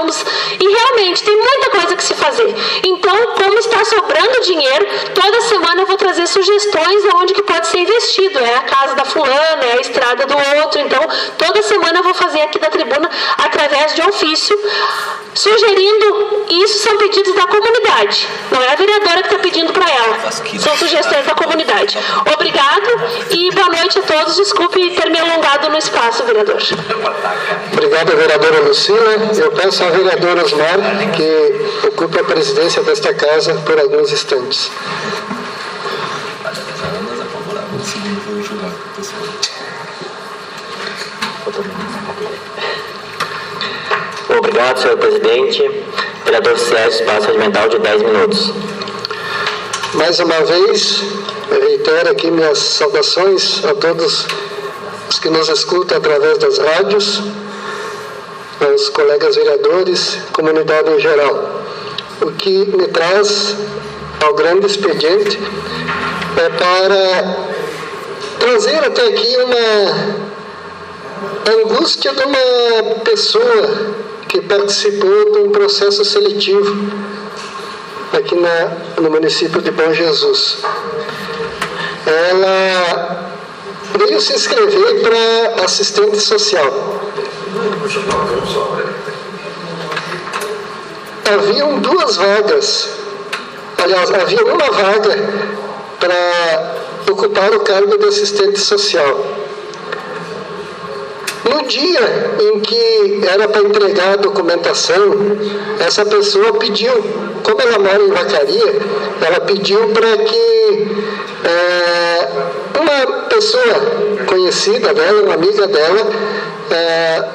e realmente tem muita coisa que se fazer. Então, como está sobrando dinheiro, toda semana eu vou trazer sugestões aonde que pode ser investido. É a casa da fulana, é a estrada do outro. Então, toda semana eu vou fazer aqui da tribuna, através de ofício, sugerindo, isso são pedidos da comunidade, não é a vereadora que está pedindo para ela, são sugestões da comunidade. Obrigado e boa noite a todos, desculpe ter me alongado no espaço, vereador. Obrigado, vereadora Lucila. Eu peço ao vereador Osmar que ocupe a presidência desta casa por alguns instantes. Obrigado, senhor presidente. Vereador Sérgio, espaço regimental de 10 minutos. Mais uma vez, eu reitero aqui minhas saudações a todos os que nos escutam através das rádios, aos colegas vereadores, comunidade em geral. O que me traz ao grande expediente é para trazer até aqui a angústia de uma pessoa que participou de um processo seletivo aqui no município de Bom Jesus. Ela veio se inscrever para assistente social. Haviam 2 vagas, aliás, havia uma vaga para ocupar o cargo de assistente social. No dia em que era para entregar a documentação, essa pessoa pediu, como ela mora em Vacaria, ela pediu para que uma pessoa conhecida dela, uma amiga dela,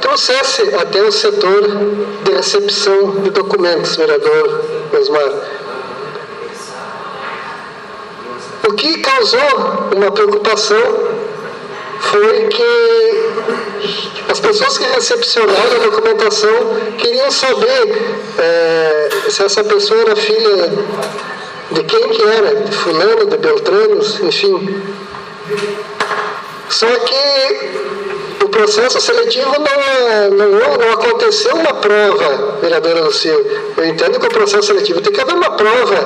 trouxesse até o setor de recepção de documentos, vereador Osmar. O que causou uma preocupação foi que as pessoas que recepcionaram a documentação queriam saber se essa pessoa era filha de quem que era, de fulano, de beltranos, enfim. Só que o processo seletivo não aconteceu uma prova, vereadora Lucila. Eu entendo que o processo seletivo tem que haver uma prova.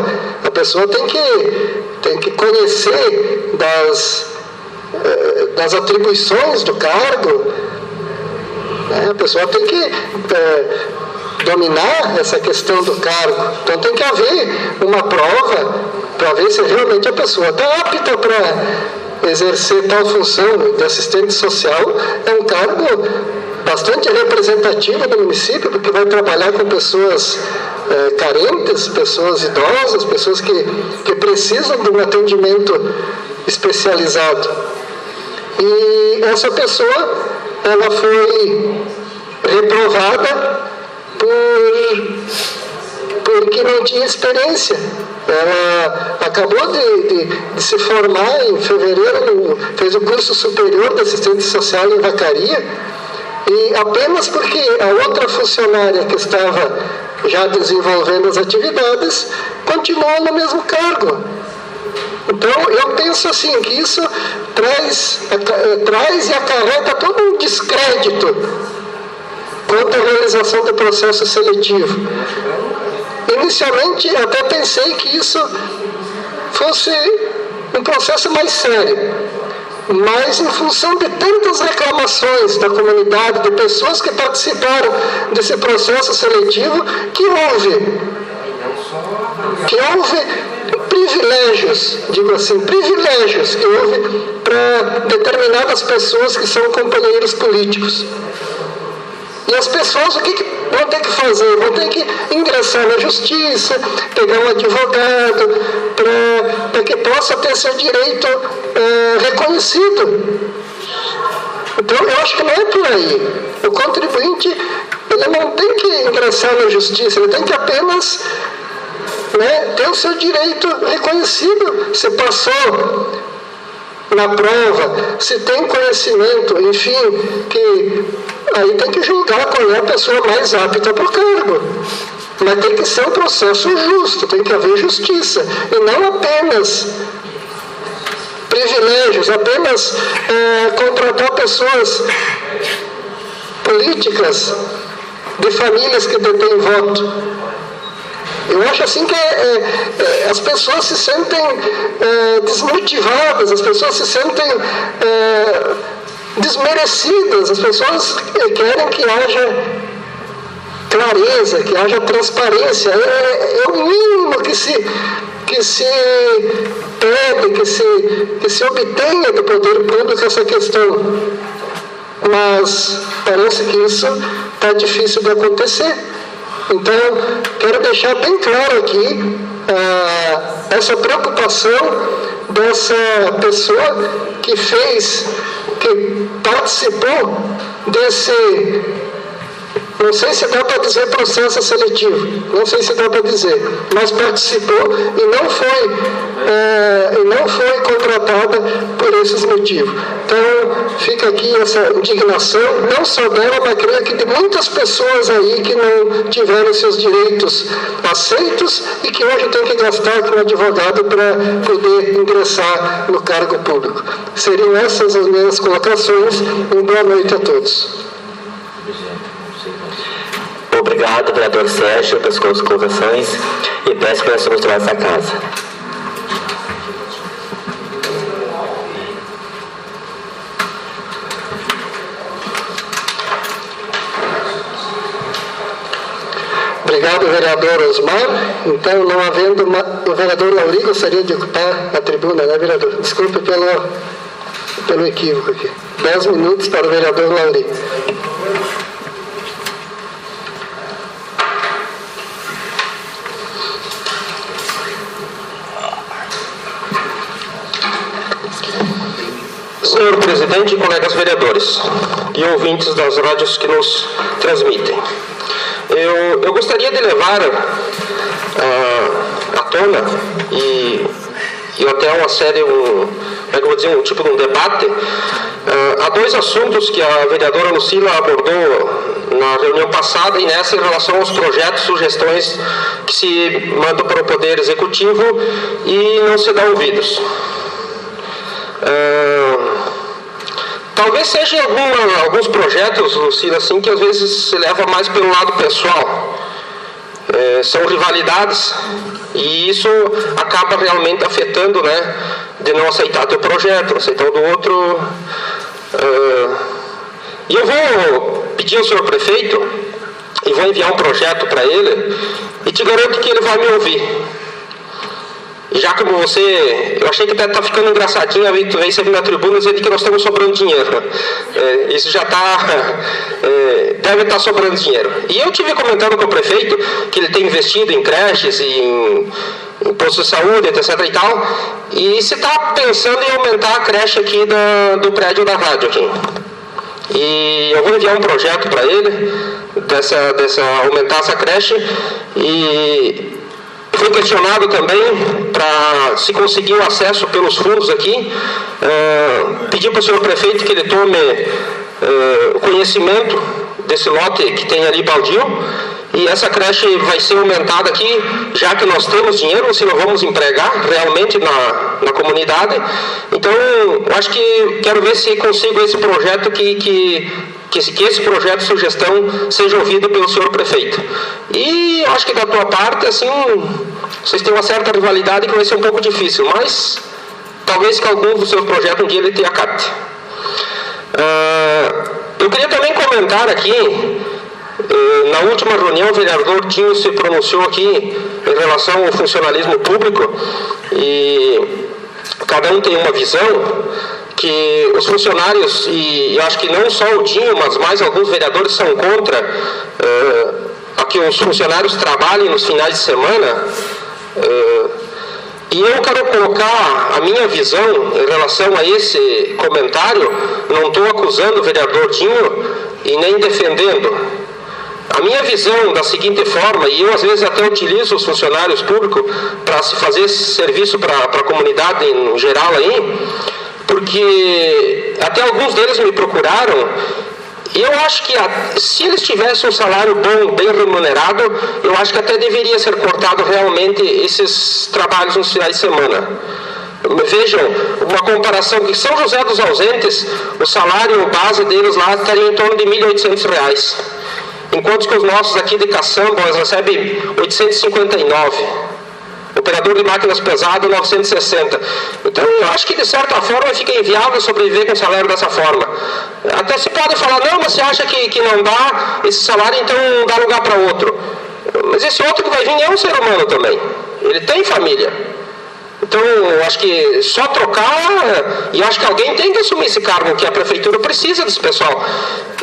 A pessoa tem que conhecer das atribuições do cargo. Né? A pessoa tem que dominar essa questão do cargo. Então tem que haver uma prova para ver se realmente a pessoa está apta para exercer tal função de assistente social. É um cargo bastante representativo do município, porque vai trabalhar com pessoas carentes, pessoas idosas, pessoas que precisam de um atendimento especializado. E essa pessoa, ela foi reprovada porque não tinha experiência. Ela acabou de se formar em fevereiro, fez o curso superior de assistente social em Vacaria, e apenas porque a outra funcionária que estava já desenvolvendo as atividades continuou no mesmo cargo. Então, eu penso assim, que isso traz e acarreta todo um descrédito quanto à realização do processo seletivo. Inicialmente, até pensei que isso fosse um processo mais sério, mas em função de tantas reclamações da comunidade, de pessoas que participaram desse processo seletivo, que houve privilégios, digo assim, privilégios que houve para determinadas pessoas que são companheiros políticos. E as pessoas, o que vão ter que fazer? Vão ter que ingressar na justiça, pegar um advogado, para que possa ter seu direito reconhecido. Então, eu acho que não é por aí. O contribuinte, ele não tem que ingressar na justiça, ele tem que apenas ter o seu direito reconhecido. Se passou na prova, se tem conhecimento, enfim, que aí tem que julgar qual é a pessoa mais apta para o cargo. Mas tem que ser um processo justo, tem que haver justiça, e não apenas privilégios, apenas contratar pessoas políticas de famílias que detêm voto. Eu acho assim que as pessoas se sentem desmotivadas, as pessoas se sentem desmerecidas, as pessoas querem que haja clareza, que haja transparência. É o mínimo que se pede, que se obtenha do poder público essa questão. Mas parece que isso está difícil de acontecer. Então, quero deixar bem claro aqui essa preocupação dessa pessoa que participou desse, não sei se dá para dizer processo seletivo, não sei se dá para dizer, mas participou e não foi contratada por esses motivos. Então, fica aqui essa indignação, não só dela, mas creio que de muitas pessoas aí que não tiveram seus direitos aceitos e que hoje tem que gastar com um advogado para poder ingressar no cargo público. Seriam essas as minhas colocações. Boa noite a todos. Obrigado, vereador Sérgio, pelas suas colocações, e peço que nós vamos tomar essa casa. Obrigado, vereador Osmar. Então, não havendo o vereador Lauri gostaria de ocupar a tribuna, né, vereador? Desculpe pelo equívoco aqui. 10 minutos para o vereador Lauri. Senhor presidente, colegas vereadores e ouvintes das rádios que nos transmitem, eu gostaria de levar à tona e até uma série, um tipo de um debate, há dois assuntos que a vereadora Lucila abordou na reunião passada e nessa em relação aos projetos, sugestões que se mandam para o Poder Executivo e não se dá ouvidos. Talvez seja alguns projetos, Lucila, assim, que às vezes se leva mais pelo lado pessoal. São rivalidades e isso acaba realmente afetando, né, de não aceitar teu projeto, aceitar o do outro. E eu vou pedir ao senhor prefeito e vou enviar um projeto para ele e te garanto que ele vai me ouvir. E já como você, eu achei que até tá ficando engraçadinho, aí tu vem sempre na tribuna dizendo que nós estamos sobrando dinheiro. Isso já deve estar sobrando dinheiro. E eu tive comentando com o prefeito que ele tem investido em creches, em posto de saúde, etc e tal, e se está pensando em aumentar a creche aqui do prédio da rádio aqui. E eu vou enviar um projeto para ele, aumentar essa creche, e foi questionado também para se conseguir o acesso pelos fundos aqui. Pedi para o senhor prefeito que ele tome o conhecimento desse lote que tem ali baldio, e essa creche vai ser aumentada aqui, já que nós temos dinheiro, se nós vamos empregar realmente na comunidade. Então, eu acho que quero ver se consigo esse projeto que esse projeto de sugestão seja ouvido pelo senhor prefeito. E eu acho que da tua parte, assim, vocês têm uma certa rivalidade que vai ser um pouco difícil, mas talvez que algum dos seus projetos um dia ele te acate. Eu queria também comentar aqui, na última reunião o vereador Dinho se pronunciou aqui em relação ao funcionalismo público, e cada um tem uma visão, que os funcionários, e eu acho que não só o Dinho, mas mais alguns vereadores são contra a que os funcionários trabalhem nos finais de semana. E eu quero colocar a minha visão em relação a esse comentário. Não estou acusando o vereador Dinho e nem defendendo. A minha visão da seguinte forma, e eu às vezes até utilizo os funcionários públicos para se fazer esse serviço para a comunidade em geral aí, porque até alguns deles me procuraram, e eu acho que se eles tivessem um salário bom, bem remunerado, eu acho que até deveria ser cortado realmente esses trabalhos nos finais de semana. Vejam, uma comparação que São José dos Ausentes, o salário base deles lá estaria em torno de R$ 1.800, enquanto que os nossos aqui de Caçamba recebem R$ 859. Operador de máquinas pesadas, 960. Então, eu acho que, de certa forma, fica inviável sobreviver com o salário dessa forma. Até se pode falar, não, mas você acha que não dá esse salário, então não dá lugar para outro. Mas esse outro que vai vir é um ser humano também. Ele tem família. Então, eu acho que só trocar, e acho que alguém tem que assumir esse cargo, que a prefeitura precisa desse pessoal.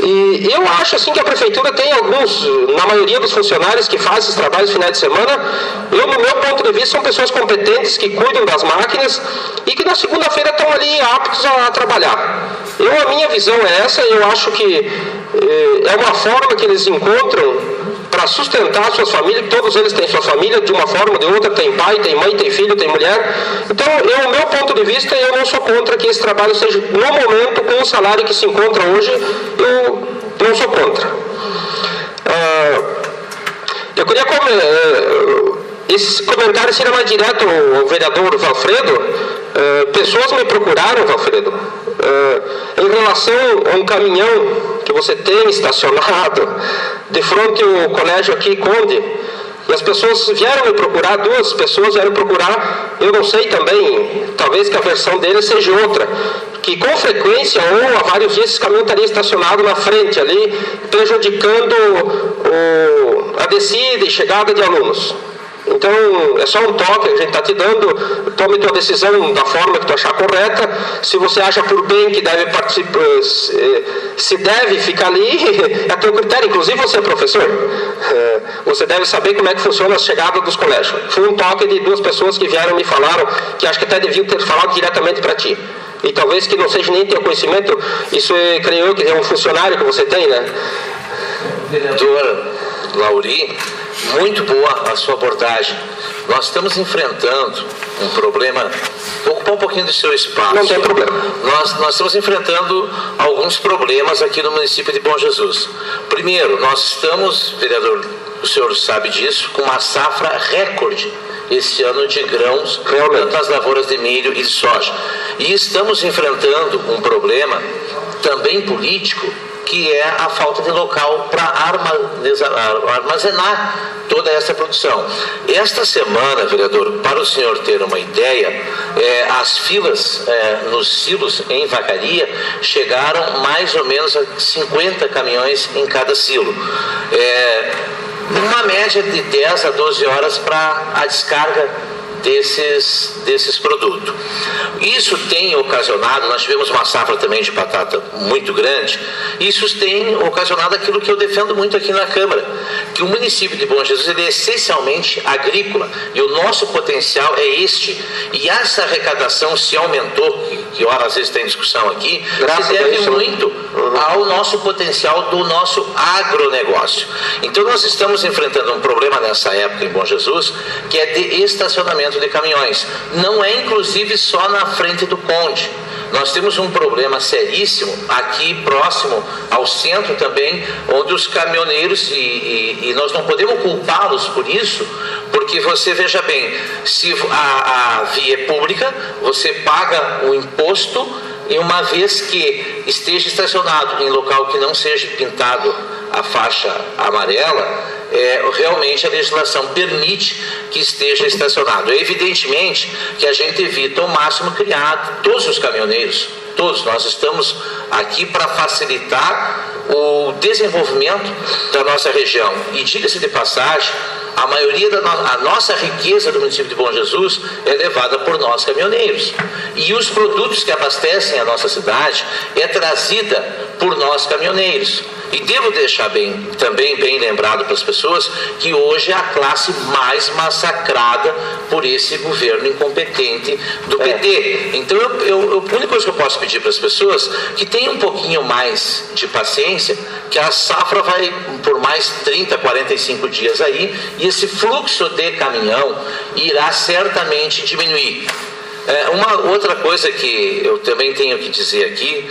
E eu acho assim que a prefeitura tem alguns, na maioria dos funcionários que fazem esses trabalhos no final de semana, no meu ponto de vista, são pessoas competentes, que cuidam das máquinas e que na segunda-feira estão ali aptos a trabalhar. A minha visão é essa, eu acho que é uma forma que eles encontram para sustentar suas famílias, todos eles têm sua família, de uma forma ou de outra, tem pai, tem mãe, tem filho, tem mulher. Então, o meu ponto de vista, eu não sou contra que esse trabalho seja, no momento, com o salário que se encontra hoje, eu não sou contra. Eu queria esse comentário seria mais direto ao vereador Valfredo. Pessoas me procuraram, Valfredo, em relação a um caminhão que você tem estacionado de frente ao colégio aqui, Conde, e as pessoas vieram me procurar, 2 pessoas vieram procurar, eu não sei também, talvez que a versão deles seja outra, que com frequência ou há vários dias esse caminhão estaria estacionado na frente ali, prejudicando a descida e chegada de alunos. Então, é só um toque que a gente está te dando, tome tua decisão da forma que tu achar correta. Se você acha por bem que deve participar, se deve ficar ali, é teu critério. Inclusive, você é professor, você deve saber como é que funciona a chegada dos colégios. Foi um toque de 2 pessoas que vieram e me falaram, que acho que até deviam ter falado diretamente para ti. E talvez que não seja nem teu conhecimento, isso creio eu que é um funcionário que você tem, né? Vereador Lauri, muito boa a sua abordagem. Nós estamos enfrentando um problema, vou ocupar um pouquinho do seu espaço. Não tem problema. Nós estamos enfrentando alguns problemas aqui no município de Bom Jesus. Primeiro, nós estamos, vereador, o senhor sabe disso, com uma safra recorde esse ano de grãos, tanto as lavouras de milho e de soja. E estamos enfrentando um problema também político, que é a falta de local para armazenar toda essa produção. Esta semana, vereador, para o senhor ter uma ideia, as filas nos silos em Vacaria chegaram mais ou menos a 50 caminhões em cada silo. Uma média de 10 a 12 horas para a descarga desses produtos. Isso tem ocasionado, nós tivemos uma safra também de batata muito grande, isso tem ocasionado aquilo que eu defendo muito aqui na Câmara, que o município de Bom Jesus ele é essencialmente agrícola, e o nosso potencial é este, e essa arrecadação se aumentou, que ora às vezes tem discussão aqui, se deve muito ao nosso potencial do nosso agronegócio. Então nós estamos enfrentando um problema nessa época em Bom Jesus, que é de estacionamento de caminhões. Não é inclusive só na frente do Conde. Nós temos um problema seríssimo aqui próximo ao centro também, onde os caminhoneiros, e nós não podemos culpá-los por isso, porque você veja bem, se a via é pública, você paga o imposto, e uma vez que esteja estacionado em local que não seja pintado a faixa amarela, realmente a legislação permite que esteja estacionado. Evidentemente que a gente evita ao máximo criar todos os caminhoneiros, todos, nós estamos aqui para facilitar o desenvolvimento da nossa região. E diga-se de passagem, a maioria a nossa riqueza do município de Bom Jesus é levada por nós caminhoneiros. E os produtos que abastecem a nossa cidade é trazida por nós caminhoneiros. E devo deixar também bem lembrado para as pessoas que hoje é a classe mais massacrada por esse governo incompetente do PT. Então, a única coisa que eu posso pedir para as pessoas que tenham um pouquinho mais de paciência, que a safra vai por mais 30, 45 dias aí, e esse fluxo de caminhão irá certamente diminuir. Uma outra coisa que eu também tenho que dizer aqui,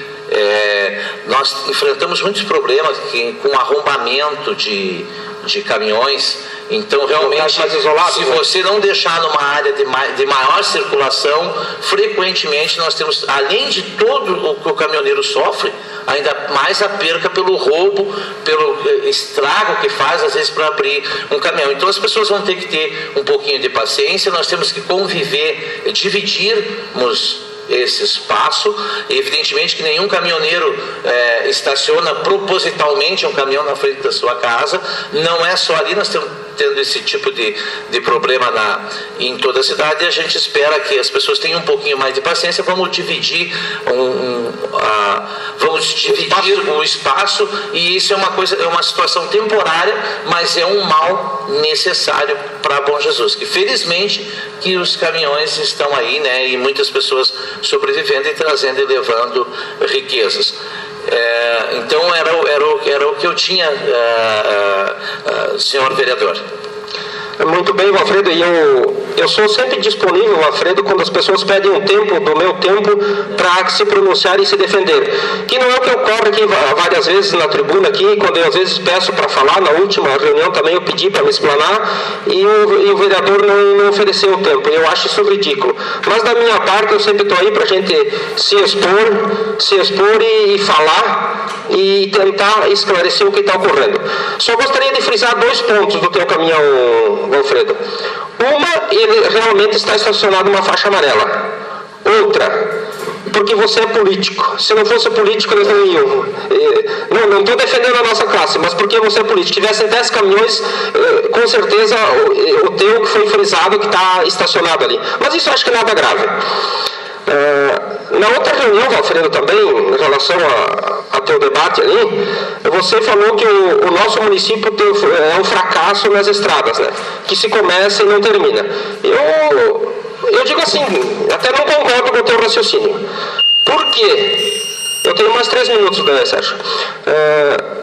nós enfrentamos muitos problemas com arrombamento de caminhões. Então realmente, se você não deixar numa área de maior circulação, frequentemente nós temos, além de todo o que o caminhoneiro sofre, ainda mais a perca pelo roubo, pelo estrago que faz às vezes para abrir um caminhão. Então as pessoas vão ter que ter um pouquinho de paciência, nós temos que conviver, dividirmos esse espaço. Evidentemente que nenhum caminhoneiro estaciona propositalmente um caminhão na frente da sua casa, não é só ali, nós estamos tendo esse tipo de problema em toda a cidade, e a gente espera que as pessoas tenham um pouquinho mais de paciência. Vamos dividir o espaço, e isso é uma situação temporária, mas é um mal necessário para Bom Jesus, que felizmente que os caminhões estão aí, né, e muitas pessoas sobrevivendo e trazendo e levando riquezas. Então era o que eu tinha, senhor vereador. Muito bem, Alfredo, e eu sou sempre disponível, Alfredo, quando as pessoas pedem um tempo, do meu tempo, para se pronunciar e se defender. Que não é o que ocorre aqui várias vezes na tribuna, aqui, quando eu às vezes peço para falar, na última reunião também eu pedi para me explanar, e o vereador não ofereceu o tempo. Eu acho isso ridículo. Mas da minha parte, eu sempre estou aí para a gente se expor e falar, e tentar esclarecer o que está ocorrendo. Só gostaria de frisar 2 pontos do teu caminhão, Alfredo. Uma, ele realmente está estacionado numa faixa amarela. Outra, porque você é político. Se não fosse político, eles não iam. Não estou defendendo a nossa classe, mas porque você é político. Se tivessem 10 caminhões, com certeza o teu que foi frisado que está estacionado ali. Mas isso eu acho que nada grave. Na outra reunião, Alfredo, também, em relação a teu debate ali, você falou que o nosso município é um fracasso nas estradas, né? Que se começa e não termina. Eu digo assim, até não concordo com o teu raciocínio. Por quê? Eu tenho mais 3 minutos, né, Sérgio?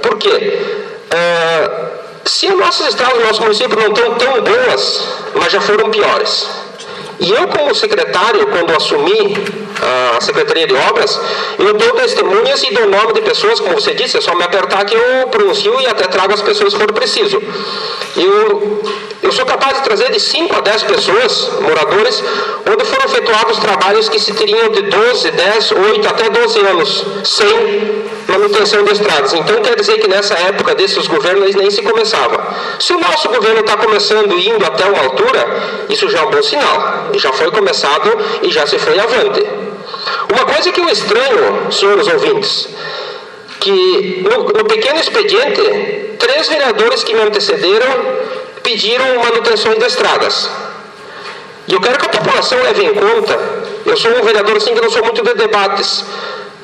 Por quê? Se as nossas estradas do nosso município não estão tão boas, mas já foram piores. E eu, como secretário, quando assumi a Secretaria de Obras, eu dou testemunhas e dou nome de pessoas, como você disse, é só me apertar que eu pronuncio e até trago as pessoas se for preciso. Eu sou capaz de trazer de 5 a 10 pessoas, moradores, onde foram efetuados trabalhos que se teriam de 12, 10, 8 até 12 anos, sem manutenção de estradas. Então quer dizer que nessa época desses governos nem se começava. Se o nosso governo está começando e indo até uma altura, isso já é um bom sinal. Já foi começado e já se foi avante. Uma coisa que eu estranho, senhores ouvintes, que no pequeno expediente, 3 vereadores que me antecederam pediram manutenções de estradas. E eu quero que a população leve em conta, eu sou um vereador assim que não sou muito de debates,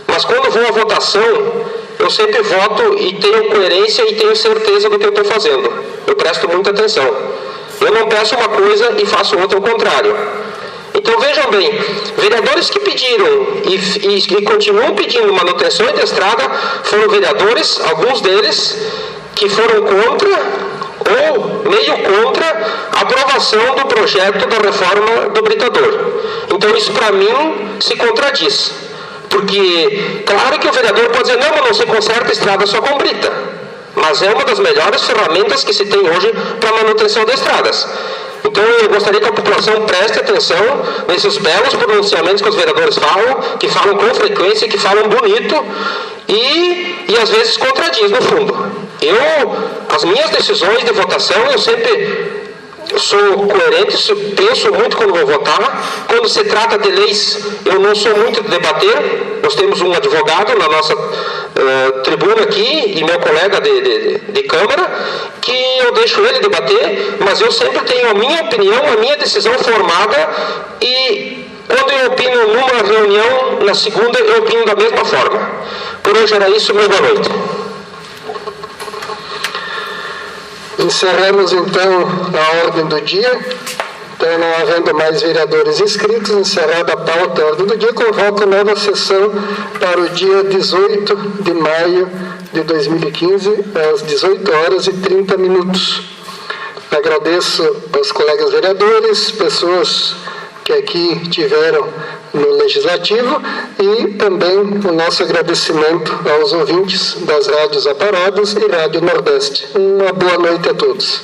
mas quando vou à votação, eu sempre voto e tenho coerência e tenho certeza do que eu estou fazendo. Eu presto muita atenção. Eu não peço uma coisa e faço outra ao contrário. Então vejam bem, vereadores que pediram e continuam pedindo manutenção de estrada foram vereadores, alguns deles, que foram contra ou meio contra a aprovação do projeto da reforma do britador. Então isso para mim se contradiz. Porque, claro que o vereador pode dizer, não, mas não se conserta a estrada só com brita. Mas é uma das melhores ferramentas que se tem hoje para a manutenção de estradas. Então eu gostaria que a população preste atenção nesses belos pronunciamentos que os vereadores falam, que falam com frequência, que falam bonito e às vezes contradiz no fundo. As minhas decisões de votação, eu sempre sou coerente, penso muito quando vou votar. Quando se trata de leis, eu não sou muito de debater. Nós temos um advogado na nossa tribuna aqui, e meu colega de Câmara, que eu deixo ele debater, mas eu sempre tenho a minha opinião, a minha decisão formada, e quando eu opino numa reunião, na segunda eu opino da mesma forma. Por hoje era isso, boa noite. Encerramos então a ordem do dia. Então, não havendo mais vereadores inscritos, encerrada a pauta a ordem do dia, convoco nova sessão para o dia 18 de maio de 2015, às 18h30. Agradeço aos colegas vereadores, pessoas que aqui tiveram no Legislativo, e também o nosso agradecimento aos ouvintes das rádios Aparadas e Rádio Nordeste. Uma boa noite a todos.